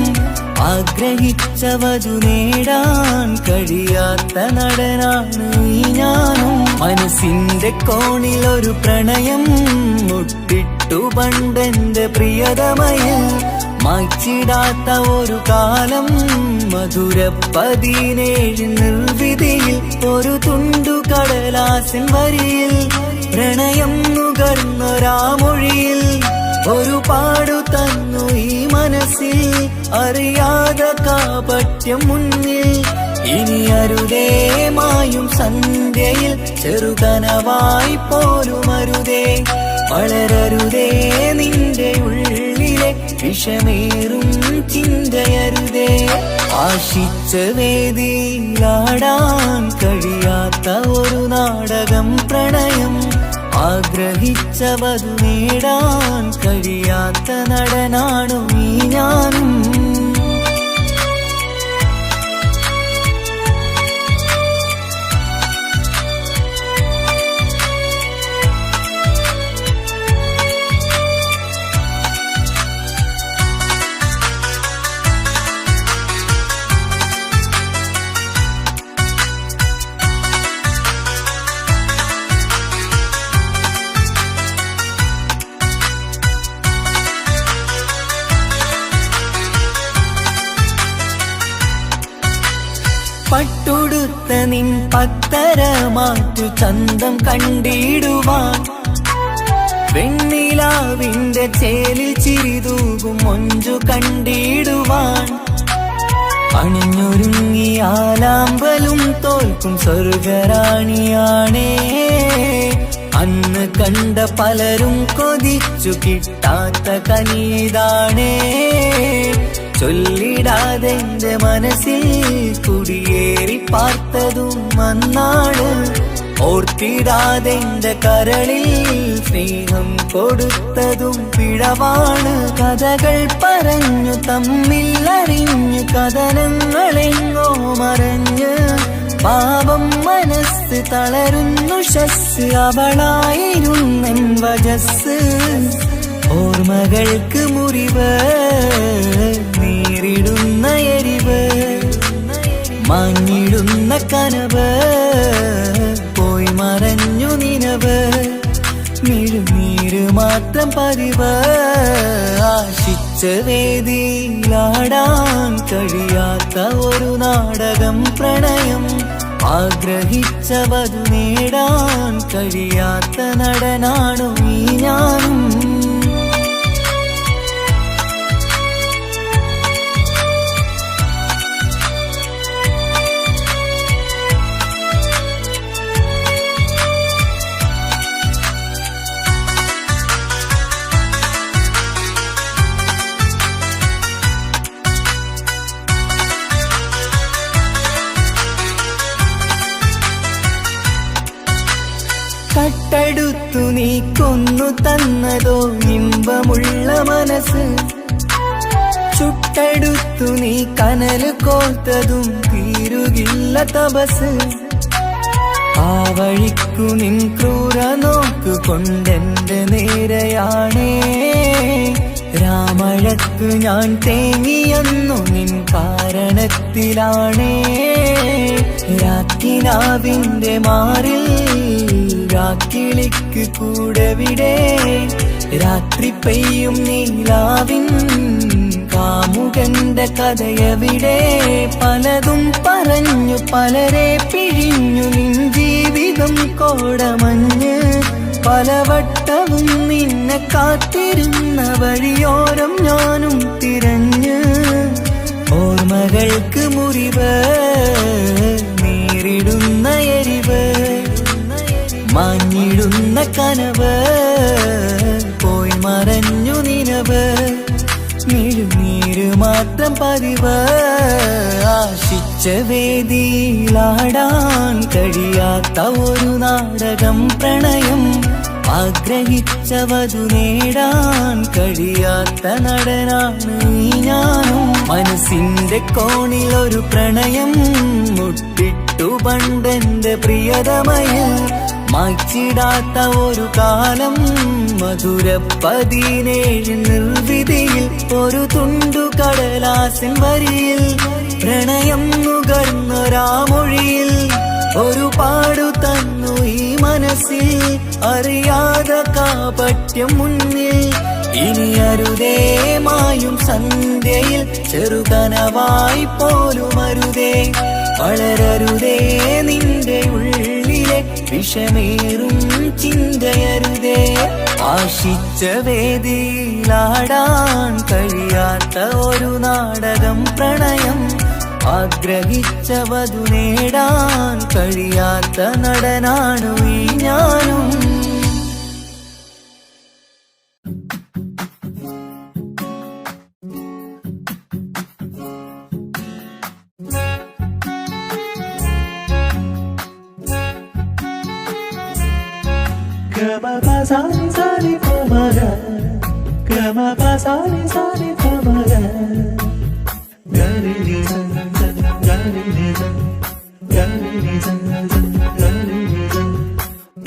ആഗ്രഹിച്ച വധു നേടാൻ കഴിയാത്ത നടനാണ് ഈ ഞാനും മനസ്സിന്റെ കോണിൽ ഒരു പ്രണയം മുട്ടിട്ടു പണ്ടെന്റെ പ്രിയതമയിൽ മായ്ച്ചിടാത്ത ഒരു കാലം മധുര 17 നിർവിധിയിൽ ഒരു തുണ്ടു കടലാസിൻ വരിയിൽ പ്രണയം നുകർന്നൊരാമൊഴിയിൽ ഒരു പാടു തന്നു ഈ മനസ്സിൽ അറിയാതെ കാപട്യം മുന്നിൽ ഇനി അരുതേ മായും സന്ധ്യയിൽ ചെറുകനവായി പോലും അരുതേ വളരരുതേ നിന്റെ ഉള്ളിലെ വിഷമേറും ചിന്തയരുതേ ആശിച്ച വേദിയിലാടാൻ കഴിയാത്ത ഒരു നാടകം പ്രണയം, ആഗ്രഹിച്ചവതു നേടാൻ കഴിയാത്ത നടനാണു ഈ ഞാനും. പട്ടുടുത്ത നിൻ പത്തരമാറ്റു ചന്തം കണ്ടിടുവാൻ, വെണ്ണിലാവിന്റെ ചേലിൽ ചിരിതൂകും മൊഞ്ചു കണ്ടിടുവാൻ, അണിഞ്ഞൊരുങ്ങിയാലാമ്പലും തോൽക്കും സ്വർഗറാണിയാണേ. അന്ന് കണ്ട പലരും കൊതിച്ചു കിട്ടാത്ത കനീതാണേ. ചൊല്ലിടാതെ എന്റെ മനസ്സിൽ കുടിയേറി പാർത്തതും അന്നാണ്, ഓർത്തിടാതെ എന്റെ കരളിൽ സ്നേഹം കൊടുത്തതും പിഴവാണ്. കഥകൾ പറഞ്ഞു തമ്മിൽ അറിഞ്ഞു കഥനങ്ങളെങ്ങോ മറഞ്ഞ്, പാപം മനസ്സ് തളരുന്നു ഷസ്, അവളായിരുന്നെൻ വജസ്. ഓർമ്മകൾക്ക് മുറിവ്, നേരിടുന്ന എരിവ്, മാഞ്ഞിടുന്ന കനവ്, പോയി മറഞ്ഞു നിനവ്, മിഴുനീര് മാത്രം പതിവ്. ആശിച്ച വേദിയിലാടാൻ കഴിയാത്ത ഒരു നാടകം പ്രണയം, ആഗ്രഹിച്ചവതു നേടാൻ കഴിയാത്ത നടനാണു ഈ ഞാനും. കട്ടെടുത്തു നീ കൊന്നു തന്നതോ ഇമ്പമുള്ള മനസ്സ്, ചുട്ടെടുത്തു നീ കനല് കോർത്തതും തീരുകില്ല തപസ്. ആ വഴിക്കു നിൻ ക്രൂര നോക്കു കൊണ്ടെന്റെ നേരെയാണേ. രാമഴക്കു ഞാൻ തേങ്ങിയെന്നു നിൻ കാരണത്തിലാണേ. രാക്കിനാവിന്റെ മാറിൽ രാക്കിളിക്ക് കൂടെവിടെ, രാത്രി പെയ്യും നീലാവിൻ കാമുകന്റെ കഥയവിടെ. പലതും പറഞ്ഞു പലരെ പിഴിഞ്ഞു നിൻ ജീവിതം കോടമഞ്ഞ്, പലവട്ടവും നിന്നെ കാത്തിരുന്ന വഴിയോരം ഞാനും തിരഞ്ഞ്. ഓർമ്മകൾക്ക് മുറിവ്, നേരിടുന്ന എരിവ്, മാഞ്ഞിടുന്ന കനവ്, പോയി മറഞ്ഞു നിനവ്, മിഴുനീര് മാത്രം പതിവ്. ആശിച്ച വേദിയിലാടാൻ കഴിയാത്ത ഒരു നാടകം പ്രണയം, ആഗ്രഹിച്ചവതു നേടാൻ കഴിയാത്ത നടനാണ് ഈ ഞാനും. മനസ്സിന്റെ കോണിൽ ഒരു പ്രണയം മുട്ടിട്ടു പണ്ടെന്റെ പ്രിയതമയിൽ, മായ്ച്ചിടാത്ത ഒരു കാലം മധുര 17 നിർവിധിയിൽ, ഒരു തുണ്ടു കടലാസിൻ വരിയിൽ, പ്രണയം നുകർന്നൊരാമൊഴിയിൽ, ഒരു പാടു തന്നു ഈ മനസ്സിൽ, അറിയാതെ കാപട്യം മുന്നിൽ. ഇനി അരുതേ മായും സന്ധ്യയിൽ, ചെറുകനവായി പോലും അരുതേ, വളരരുതേ നിന്റെ ഉള്ളിലെ വിഷമേറും ചിന്തയരുതേ. ആശിച്ച വേദിയിലാടാൻ കഴിയാത്ത ഒരു നാടകം പ്രണയം, ആഗ്രഹിച്ചവതു നേടാൻ കഴിയാത്ത നടനാണു ഈ ഞാനും.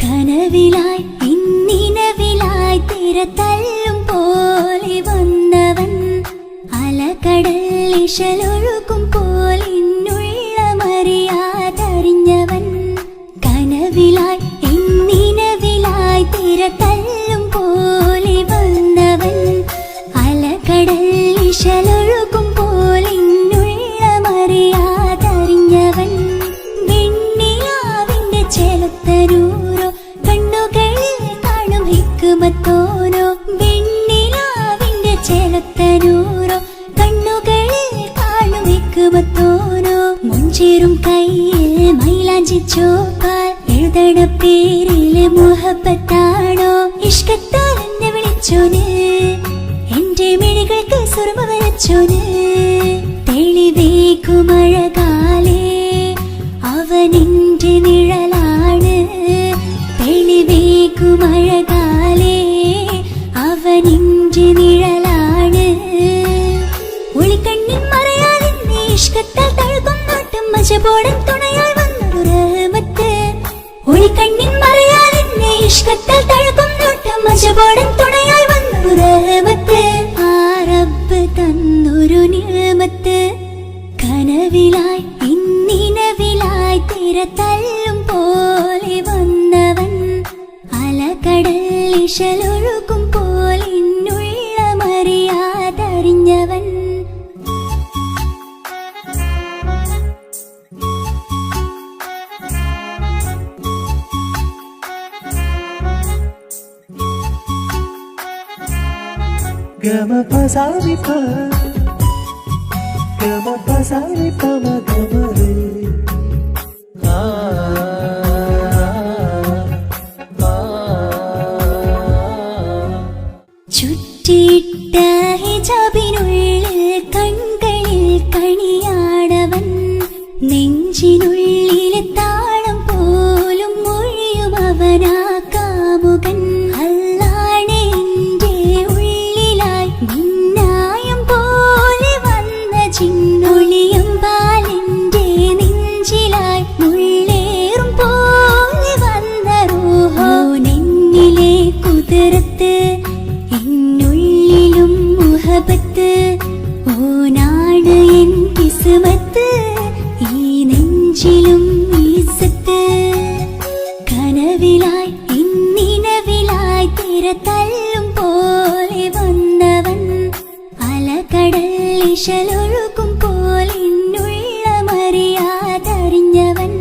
കനവിലായി ഇന്നിനവിലായി തിരതല്ലും പോലെ വന്നവൻ അലകടൽ ഇശലൊഴുകും പോലിന്നുള്ളമറിയാതറിഞ്ഞവൻ കനവിലായി ഇന്നിനവിലായി തിരതല്ലും പോലെ വന്നവൻ അലകടൽ ഇശലൊഴുകും പോലിന്നുള്ളമറിയാതറിഞ്ഞവൻ വെണ്ണിലാവിന്റെ ചെലുത്തരൂരോ കണ്ണുകളിൽ കാണും ഹിക്കുമത്തോനോ വെണ്ണിലാവിന്റെ ചെലുത്തരൂരോ കണ്ണുകളിൽ കാണും ഹിക്കുമത്തോനോ മുഞ്ചേറും കയ്യിൽ മൈലാഞ്ചി ചോപ്പാൽ എഴുതണ പേരില് മുഹബത്താണോ ഇഷ്കത്താൽ എന്നെ വിളിച്ചോന് എന്റെ മിഴികൾക്ക് സുറുമ വരച്ചോന് തെളിവേക്കുമഴകാലേ അവനെന്റെ നിഴലാണ് തെളിവേക്കുമഴകാലേ അവനെന്റെ നിഴലാണ് ഒളിക്കണ്ണിൻ മറയാതെ ഇഷ്കത്താൽ തഴുകും നോട്ടം മജബോടൻ തുണയായി വന്നൊരു റഹ്മത്ത് ഒളിക്കണ്ണിൻ മറയാതെ ഇഷ്കത്താൽ തഴുകും നോട്ടം മജബോടൻ തുണയായി വന്നൊരു റഹ്മത്ത് ആ റബ്ബ് തന്നൊരു നിഅമത്ത് കനവിലായി ഇന്നിനവിലായി തിരതല്ലും പോലെ വന്നവൻ അലകടൽ ഇശലൊഴുകും പോലിന്നുള്ളമറിയാതറിഞ്ഞവൻ ചുറ്റിയിട്ട ഹിജാബിനുള്ളിൽ കൺകളിൽ കണിയാടവൻ നെഞ്ചിനുള്ളിലെ താളം പോലും മൊഴിയും അവനാ കാമുകൻ അല്ലാണെ എന്റെ ഉള്ളിലായി മിന്നായം പോലെ വന്ന ചിന്നൊളിയും പാലിന്റെ നെഞ്ചിലായി മുള്ളേറും പോലെ വന്ന റൂഹോ നെന്നിലെ കുതിരത്ത് എന്നുള്ളിലും മുഹബത്ത് ഓനാണ് എൻ കിസ്മത്ത് ഈ നെഞ്ചിലും ഈസത്ത് കനവിലായി ഇന്നിനവിലായി തിരതല്ലും പോലെ വന്നവൻ അലകടൽ ഇശലൊഴുകും പോലിന്നുള്ളമറിയാതറിഞ്ഞവൻ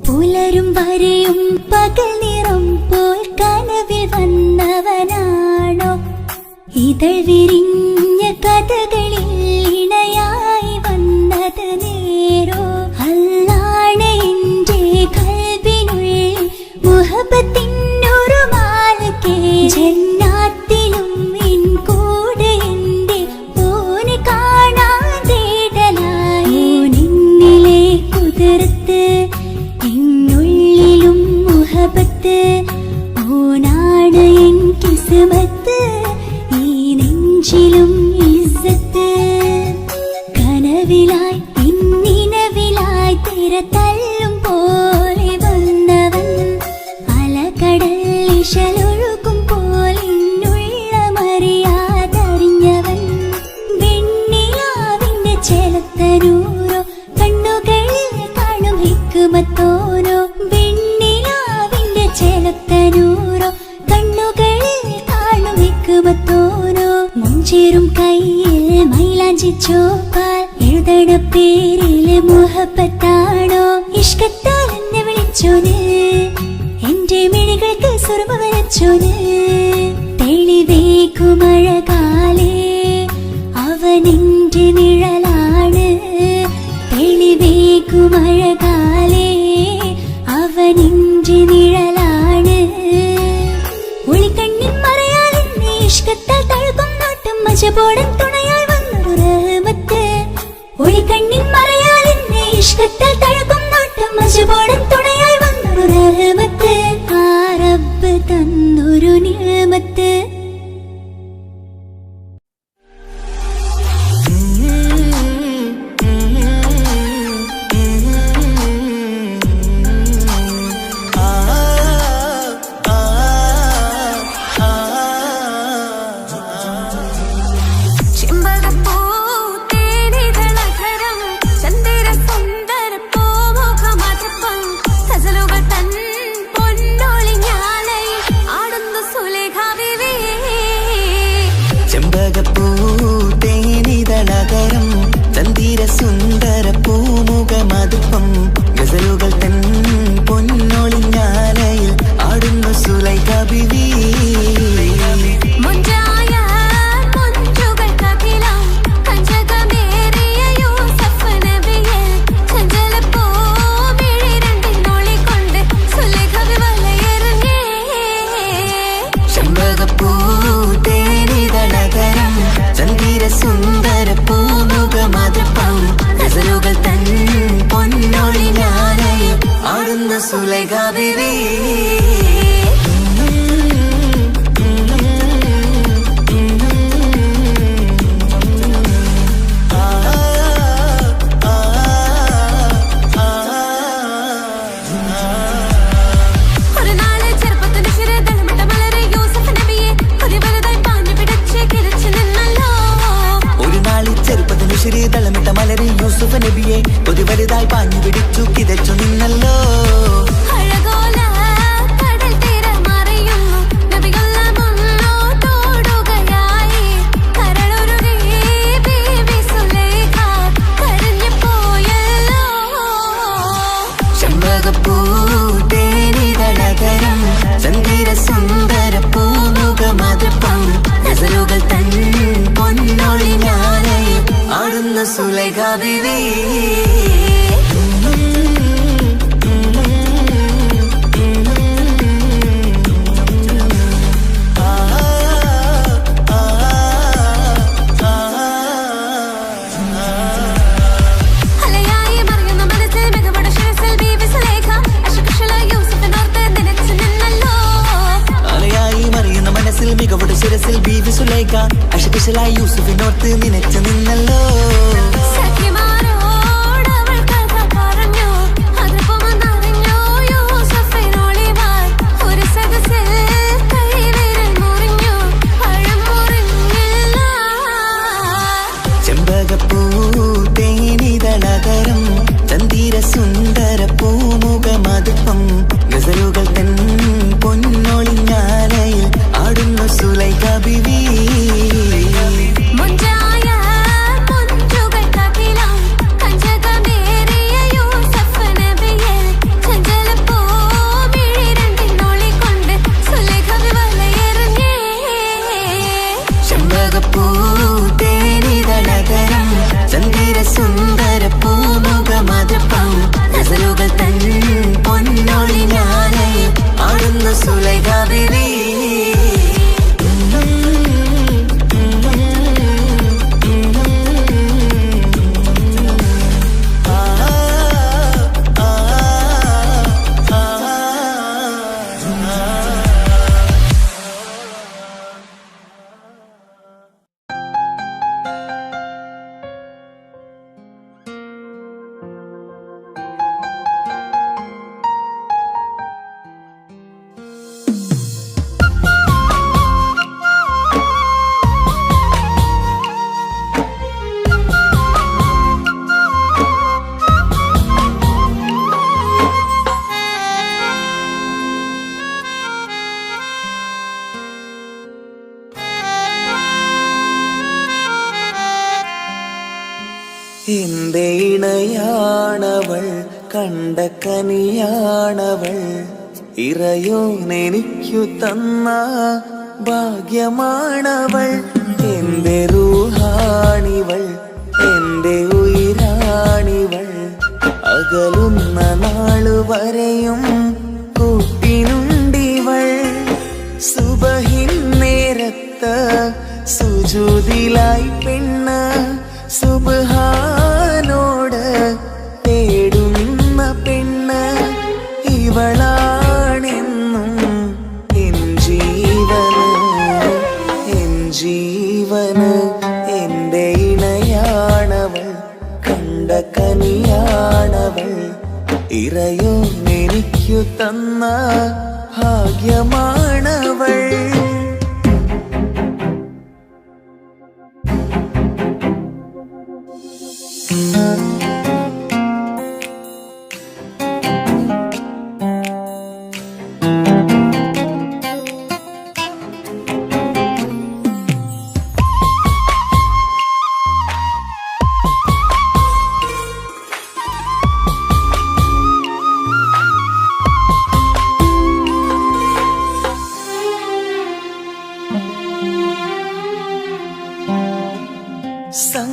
പുലരും വരെയും പകൽ നിറം പോൽ കനവിൽ വന്നവനാണോ ഇതൾ വിരിഞ്ഞ കഥകളിൽ ഇണയായി വന്നത് നേരോ അല്ലാണെ എന്റെ കൽബിനുള്ളിൽ മുഹബത്തിനൊരു മാലക്കേ ജന്നാത്തിലും എൻ കൂടെ എന്റെ ഓനെ കാണാൻ തേടലായി നിന്നിലെ കുതിരത്ത് എന്നുള്ളിലും മുഹബത്ത് ഓനാണ് എൻ കിസ്മത്ത് ഈ നെഞ്ചിലും ഇസ്സത്ത് കനവിലായി ഇന്നിനവിലായി തിരതല്ലും പോലെ വന്നവൻ അലകടൽ ഇശലൊഴുകും പോലിന്നുള്ളമറിയാതറിഞ്ഞവൻ വെണ്ണിലാവിന്റെ ചെലുത്തരൂരോ കണ്ണുകളിൽ കാണും ഹിക്കുമത്തോനോ വെണ്ണിലാവിന്റെ ചെലുത്തരൂരോ കണ്ണുകളിൽ കാണും ഹിക്കുമത്തോനോ മുഞ്ചേറും കയ്യിൽ മൈലാഞ്ചി ചോപ്പാൽ എഴുതണ പേരില് മുഹബത്താണോ ഇഷ്കത്താൽ എന്നെ വിളിച്ചോന് എന്റെ മിഴികൾക്ക് സുറുമ വരച്ചോന് തെളിവേക്കുമഴകാലേ അവനെന്റെ നിഴലാണ് തെളിവേക്കുമഴകാലേ അവനെന്റെ നിഴലാണ് ഒളിക്കണ്ണിൻ മറയാതെ ഇഷ്കത്താൽ തഴുകും നോട്ടം മജബോടൻ തുണയായി വന്നു സുന്ദര പൂമുഖമതപ്പം ഗസലുകൾ തൻ പൊന്നൊളിഞ്ഞാലയിൽ ആടുന്ന സുലൈഖ ബീവി തളമിട്ട മലരിൽ യൂസുഫ് നബിയെ ഒരു വലുതായി പാഞ്ഞു പിടിച്ചു കിതച്ചു നിന്നല്ലോ ചെമ്പകപ്പൂ തേനിതളതരം ചന്ദിര സുന്ദര പൂമുഖമതപ്പം ഗസലുകൾ തൻ പൊന്നൊളിഞ്ഞാലയിൽ ആടുന്ന സുലൈഖ ബീവി മികവുടെ ശിരസിൽ ബീവി സുലൈഖ അശകുശലായി യൂസുഫിനോർത്ത് നിനച്ചു നിന്നല്ലോ ചെമ്പകപ്പൂ തേനിതളതരം ചന്ദിര സുന്ദര പൂമുഖമതപ്പം ഗസലുകൾ തൻ പൊന്നൊളിഞ്ഞാലയിൽ ആടുന്ന സുലൈഖ ബീവി ചെമ്പകപ്പൂ തേനിതളതരം ചന്ദിര സുന്ദര പൂമുഖമതപ്പം ഗസലുകൾ തൻ പൊന്നൊളിഞ്ഞാലയിൽ ആടുന്ന സുലൈഖ ബീവി എന്റെ ഇണയാണവൾ കണ്ട കനിയാണവൾ ഇറയോനെനിക്കു തന്ന ഭാഗ്യമാണവൾ എന്റെ റൂഹാണിവൾ എന്റെ ഉയിരാണിവൾ അകലുന്ന നാളു വരെയും കൂട്ടിനുണ്ടിവൾ സുബഹിൻ നേരത്ത് സുജൂദിലായി പെണ്ണ് സുബ്ഹാനോട് തേടുന്ന പെണ്ണ് ഇവളാണെന്നും എൻ ജീവന് എന്റെ ഇണയാണവൾ കണ്ട കനിയാണവൾ ഇറയോനെനിക്കു തന്ന ഭാഗ്യമാണവൾ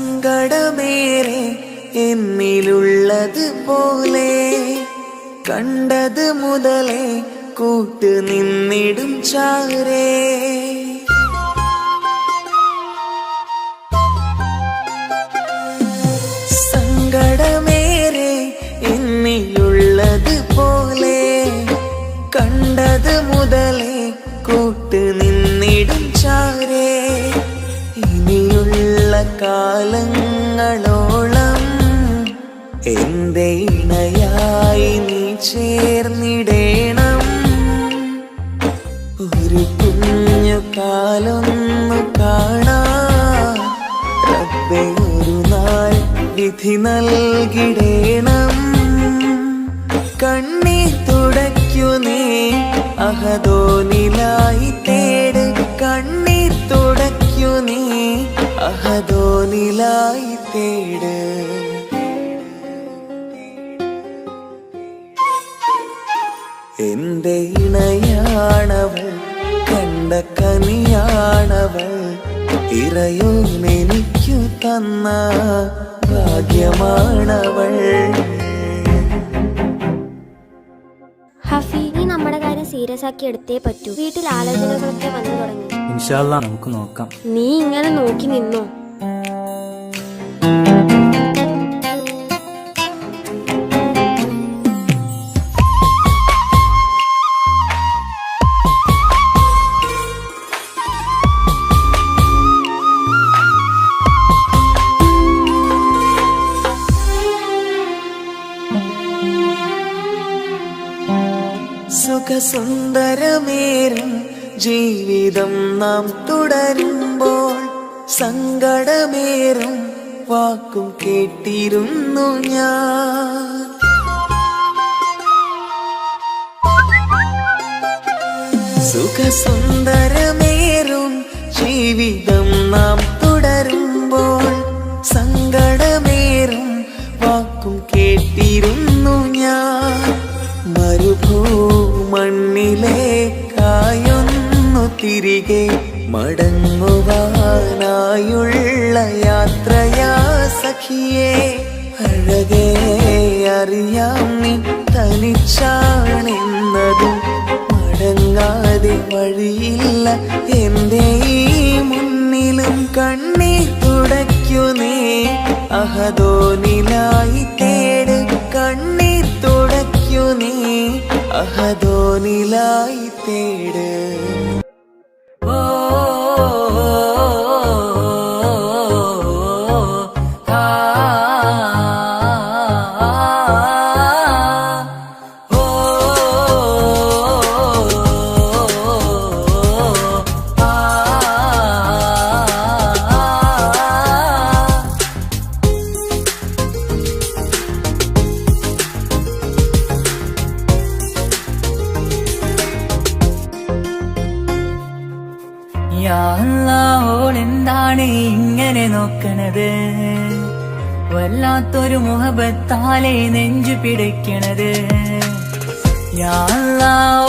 സങ്കടമേറെ എന്നിലുള്ളത് പോലെ കണ്ടത് മുതലേ കൂട്ട് നിന്നിടും ചാരേ കാലങ്ങളോളം എന്റെ ഇണയായി നീ ചേർന്നിടേണം. ഒരു കുഞ്ഞു കാലൊന്നു കാണാൻ റബ്ബേ ഒരു നാൾ വിധി നൽകിടേണം. കണ്ണീർ തുടയ്ക്കു നീ അഹദോനിലായി തേട്. കണ്ണീർ തുടയ്ക്കു നീ അഹദോനിലായി തേട്. എന്റെ ഇണയാണവൾ, കണ്ട കനിയാണവൾ, ഇറയോനെനിക്കു തന്ന ഭാഗ്യമാണവൾ. ഹഫി, നീ നമ്മുടെ കാര്യം സീരിയസ് ആക്കി എടുത്തേ പറ്റൂ. വീട്ടിൽ ആലോചനകളൊക്കെ വന്നു തുടങ്ങി. ഇൻഷാ അല്ലാഹ് നമുക്ക് നോക്കാം. നീ ഇങ്ങനെ നോക്കി നിന്നോ? സുഖസുന്ദരമേറും ജീവിതം നാം തുടരുമ്പോൾ സങ്കടമേറും വാക്കും കേട്ടിരുന്നു ഞാൻ. സുഖസുന്ദരമേറും ജീവിതം നാം തുടരുമ്പോൾ സങ്കടമേറും വാക്കും കേട്ടിരുന്നു ഞാൻ. മരുഭൂമണ്ണിലേക്കായൊന്നു തിരികെ മടങ്ങുവാനായുള്ള യാത്രയാ സഖിയേ. അഴകേ അറിയാം നീ തനിച്ചാണെന്നതും മടങ്ങാതെ വഴിയില്ല എന്റെ ഈ മുന്നിലും. കണ്ണീർ തുടയ്ക്കു നീ അഹദോനിലായി തേട്. കണ്ണീർ തുടയ്ക്കു നീ അഹദോനിലായി തേട്. ഓളെന്താണ് ഇങ്ങനെ നോക്കണത്? വല്ലാത്തൊരു മുഹബത്താലെ നെഞ്ചു പിടിക്കണത്.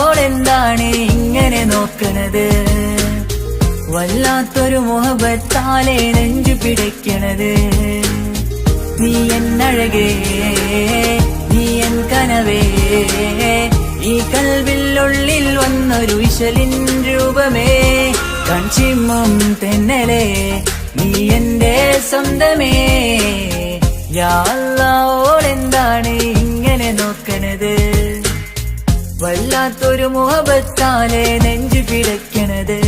ഓളെന്താണ് ഇങ്ങനെ നോക്കണത്? വല്ലാത്തൊരു മുഹബത്താലെ നെഞ്ചു പിടിക്കണത്. നീ എന്നഴകേ, നീ എൻ കനവേ, ഈ കൽവിനുള്ളിൽ വന്നൊരു വിശലിൻ രൂപമേ. കൺചിമ്മും തെന്നലേ, നീ എന്റെ സ്വന്തമേ. യാ അല്ലാഹ്, ഓളെന്താണ് ഇങ്ങനെ നോക്കണത്? വല്ലാത്തൊരു മുഹബത്താലെ നെഞ്ചു പിടയ്ക്കണത്.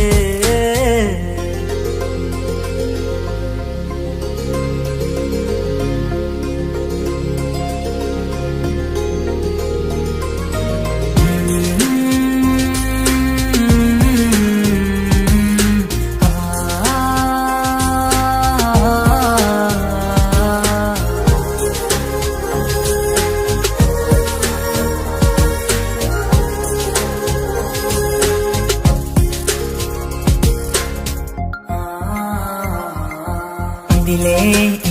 ഇതിലെ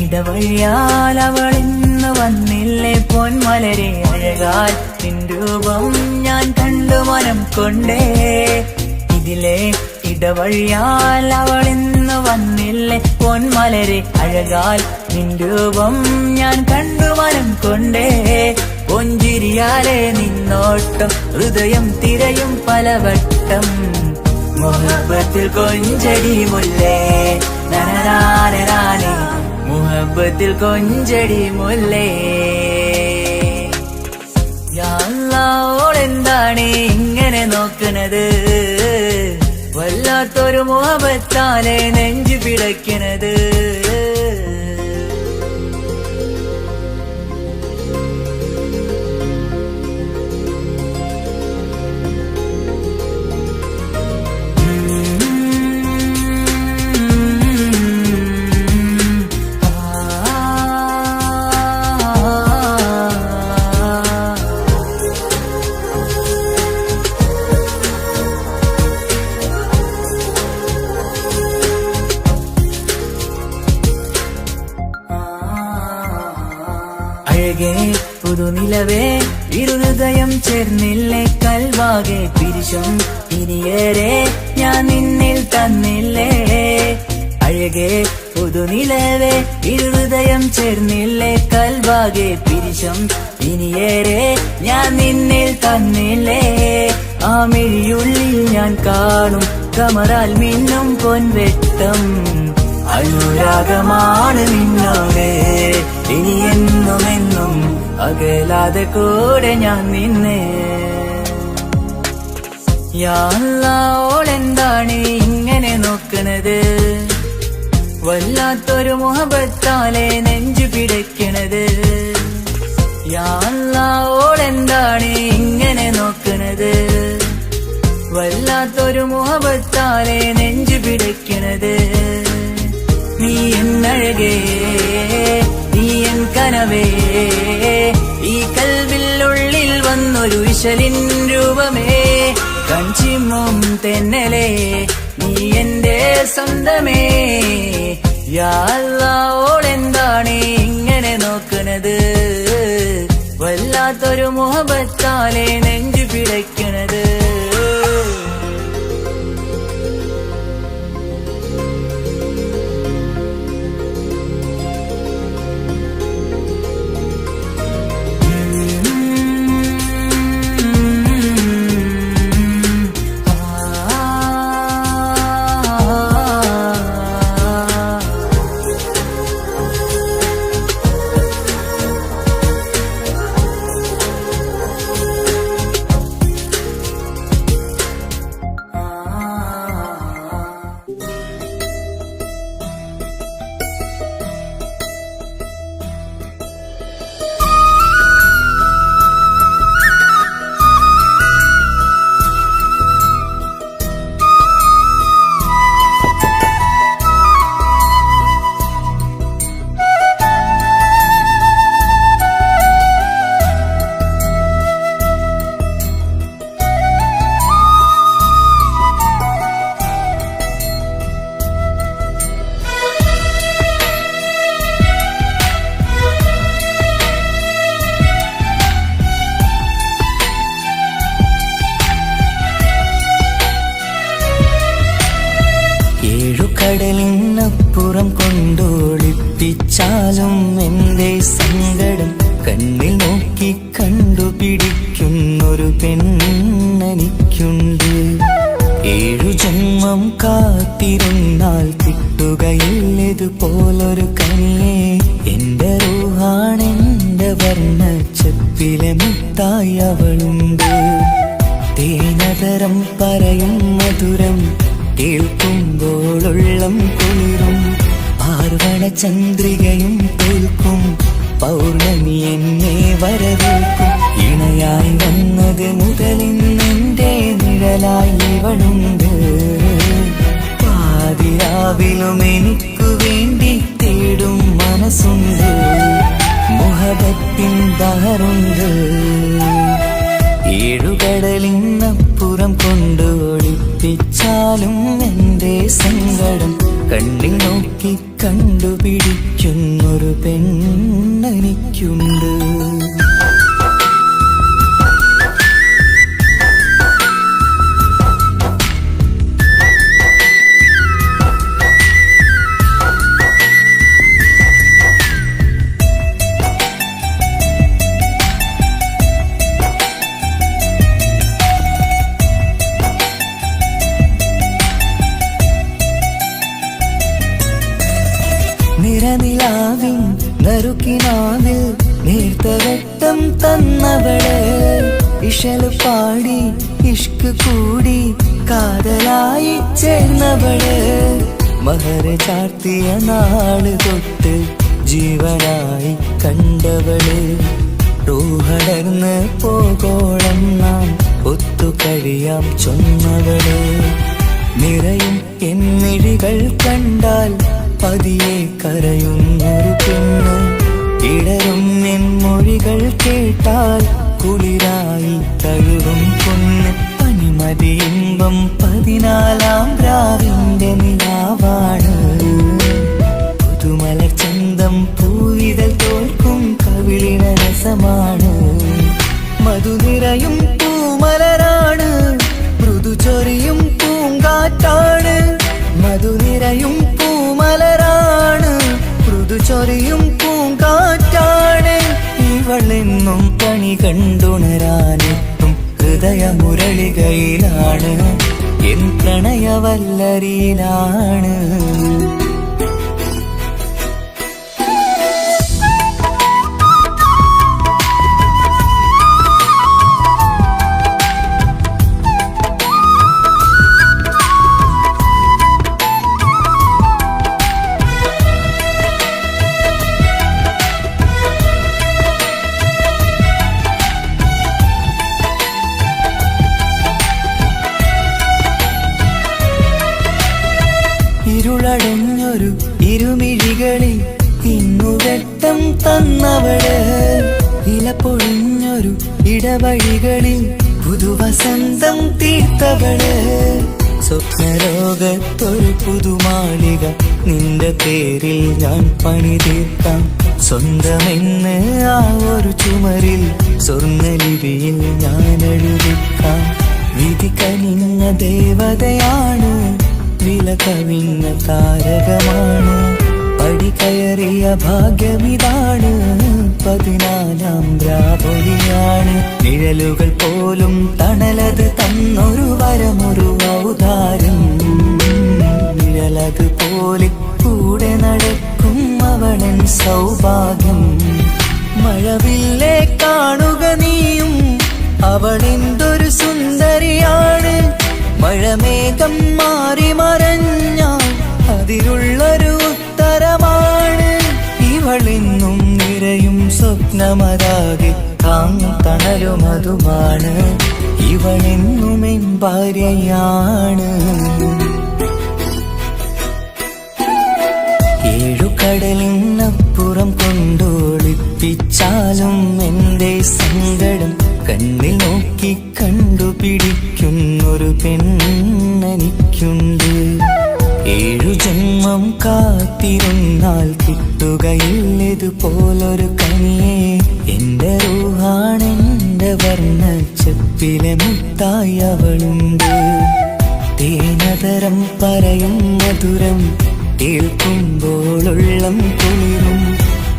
ഇടവഴിയാൽ അവളിന്ന് വന്നില്ലേ പൊന്മലരെ. അഴകാൽ നിൻ രൂപം ഞാൻ കണ്ടു മനം കൊണ്ടേ. ഇതിലെ ഇടവഴിയാൽ അവളിന്ന് വന്നില്ലേ പൊന്മലരെ. അഴകാൽ നിൻ രൂപം ഞാൻ കണ്ടു മനം കൊണ്ടേ. പൊഞ്ചിരിയാലെ നിന്നോട്ടം ഹൃദയം തിരയും പലവട്ടം. മുഹബത്തിൽ കൊഞ്ചടി മുല്ലേ, നനരാനരാനെ മുഹബത്തിൽ കൊഞ്ചടി മുല്ലേ. യാ അല്ലാഹ്, ഓളെന്താണ് ഇങ്ങനെ നോക്കണത്? വല്ലാത്തൊരു മുഹബത്താലെ നെഞ്ചു പിടയ്ക്കണത്. അഴകേ പുതുനിലവേ ഇരുഹൃദയം ചേർന്നില്ലേ കൽവാകെ പിരിശം ഇനിയേറെ ഞാൻ നിന്നിൽ തന്നില്ലേ അഴകേ പുതുനിലവേ ഇരുഹൃദയം ചേർന്നില്ലേ കൽവാകെ പിരിശം ഇനിയേറെ ഞാൻ നിന്നിൽ തന്നില്ലേ ആ മിഴിയുള്ളിൽ ഞാൻ കാണും കമറാൽ മിന്നും പൊൻവെട്ടം അനുരാഗമാണ് നിന്നോടെ ഇനി എന്നുമെന്നും അകലാതെ കൂടെ ഞാൻ നിന്നെ യാ അല്ലാഹ് ഓളെന്താണ് ഇങ്ങനെ നോക്കണത് വല്ലാത്തൊരു മുഹബത്താലെ നെഞ്ചു പിടയ്ക്കണത് യാ അല്ലാഹ് ഓളെന്താണ് ഇങ്ങനെ നോക്കണത് വല്ലാത്തൊരു മുഹബത്താലെ നെഞ്ചു പിടയ്ക്കണത് നീ എന്നഴകേ നീ എൻ കനവേ ഈ കൽവിനുള്ളിൽ വന്നൊരു ഇശലിൻ രൂപമേ കൺചിമ്മും തെന്നലേ നീ എന്റെ സ്വന്തമേ യാ അല്ലാഹ് ഓളെന്താണ് ഇങ്ങനെ നോക്കണത് വല്ലാത്തൊരു മുഹബത്താലെ നെഞ്ചു പിടയ്ക്കണത് കടലിനപ്പുറം കൊണ്ടോളിപ്പിച്ചാലും എന്റെ സങ്കടം കണ്ണിൽ നോക്കി കണ്ടുപിടിക്കുന്നൊരു പെണ്ണെനിക്കുണ്ട് 7 ജന്മം കാത്തിരുന്നാൽ കിട്ടുകയില്ലതുപോലൊരു കനിയെ എന്റെ റൂഹാണെന്റെ വർണ്ണച്ചപ്പിലെ മുത്തായി അവളുണ്ട് തേനതരം പറയും മധുരം കേൾക്കുമ്പോളുള്ളം കുളിരും പാർവണ ചന്ദ്രികയും തോൽക്കും പൗർണമി എന്നെ വരവേൽക്കും ഇണയായി വന്നത് മുതലിന്നെന്റെ നിഴലായി ഇവളുണ്ട് പാതിരാവിലും എനിക്കു വേണ്ടി തേടും മനസ്സുണ്ട് മുഹബത്തിൻ ബഹറുണ്ട് 7 കടലിനപ്പുറം കൊണ്ടോളിപ്പിച്ചാലും എന്റെ സങ്കടം കണ്ണിൽ നോക്കി കണ്ടുപിടിക്കുന്നൊരു പെണ്ണെനിക്കുണ്ട് നിറനിലാവിൻ നറുക്കിനാവിൽ നേർത്ത വെട്ടം തന്നവള് ഇശല് പാടി ഇഷ്ക് കൂടി കാതലായി ചേർന്നവള് മഹർ ചാർത്തിയ നാള് തൊട്ട് ജീവനായി കണ്ടവള് റൂഹടർന്ന് പോകോളം നാം ഒത്തു കഴിയാം ചൊന്നവള് നിറയും എന്നിഴികൾ കണ്ടാൽ പതിയെ കരയുന്നൊരു പെണ്ണ് ഇടരും എൻ മൊഴികൾ കേട്ടാൽ കുളിരായി തഴുകും പൊന്ന് പനിമതി ഇമ്പം 14-ാം രാവിന്റെ നിലാവാണ് പുതുമലർ ചന്തം പൂവിതൽ തോൽക്കും കവിളിന രസമാണ്. മധുനിറയും പൂമലരാണ്, മൃദു ചൊരിയും പൂങ്കാറ്റാണ്. മധുനിറയും പൂമലരാണ്, മൃദു ചൊരിയും പൂങ്കാറ്റാണ്. ഇവളെന്നും കണി കണ്ടുണരാനെത്തും ഹൃദയമുരളികയിലാണ്, എൻ പ്രണയവല്ലരിയിലാണ്. ഇരുളടഞ്ഞൊരു ഇരുമിഴികളിൽ ഇന്നു വെട്ടം തന്നവള്, ഇല പൊഴിഞ്ഞൊരു ഇടവഴികളിൽ പുതുവസന്തം തീർത്തവള്. സ്വപ്നലോകത്തൊരു പുതുമാളിക നിന്റെ പേരിൽ ഞാൻ പണി തീർക്കാം. സ്വന്തമെന്ന് ആ ഒരു ചുമരിൽ സ്വർണ്ണലിപിയിൽ ഞാൻ എഴുതിക്കാം. വിധി കനിഞ്ഞ ദേവതയാണ്, വില കവിഞ്ഞ താരകമാണ്. പടി കയറിയ ഭാഗ്യമിതാണ്, 14ാം രാപൊലിയാണ്. നിഴലുകൾ പോലും തണലത് തന്നൊരു വരമൊരു ഔദാര്യം. നിഴലത് പോലെ കൂടെ നടക്കും അവളൻ സൗഭാഗ്യം. മഴവില്ലേ കാണുക നീയും, അവളെന്തൊരു സുന്ദരിയാണ്. മഴമേഘം മാറി മറഞ്ഞാൽ അതിലുള്ളൊരു ഉത്തരമാണ്. ഇവളെന്നും നിറയും സ്വപ്നമതാകെ താങ്ങും തണലുമതുമാണ്. ഇവളെന്നും എൻ ഭാര്യയാണ്. ഏഴുകടലിനപ്പുറം കൊണ്ടോളിപ്പിച്ചാലും എന്റെ സങ്കടം കണ്ണിൽ നോക്കി കണ്ടുപിടിക്കുന്നൊരു പെണ്ണെനിക്കുണ്ട്. 7 ജന്മം കാത്തിരുന്നാൽ കിട്ടുകയില്ലതുപോലൊരു കനിയെ. എന്റെ റൂഹാണെന്റെ വർണ്ണച്ചപ്പിലെ മുത്തായി അവളുണ്ട്. തേനതരം പറയും മധുരം കേൾക്കുമ്പോളുള്ളം കുളിരും.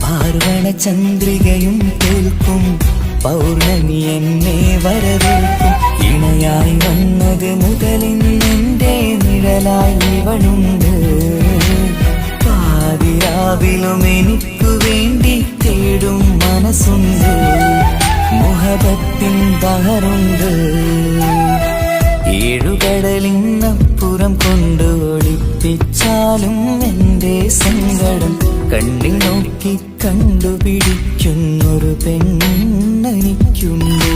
പാർവണ ചന്ദ്രികയും കേൾക്കും, പൗർണമി എന്നെ വരവേൽക്കും. ഇണയായി വന്നത് മുതലിന്നെന്റെ നിഴലായി ഇവളുണ്ട്. പാതിരാവിലും എനിക്കു വേണ്ടി തേടും മനസ്സുണ്ട്, മുഹബത്തിൻ ബഹറുണ്ട്. 7 കടലിനപ്പുറം കൊണ്ട് ഒളിപ്പിച്ചാലും എന്റെ സങ്കടം കണ്ണിൽ നോക്കി കണ്ടുപിടിക്കുന്നൊരു പെണ്ണെനിക്കുണ്ട്.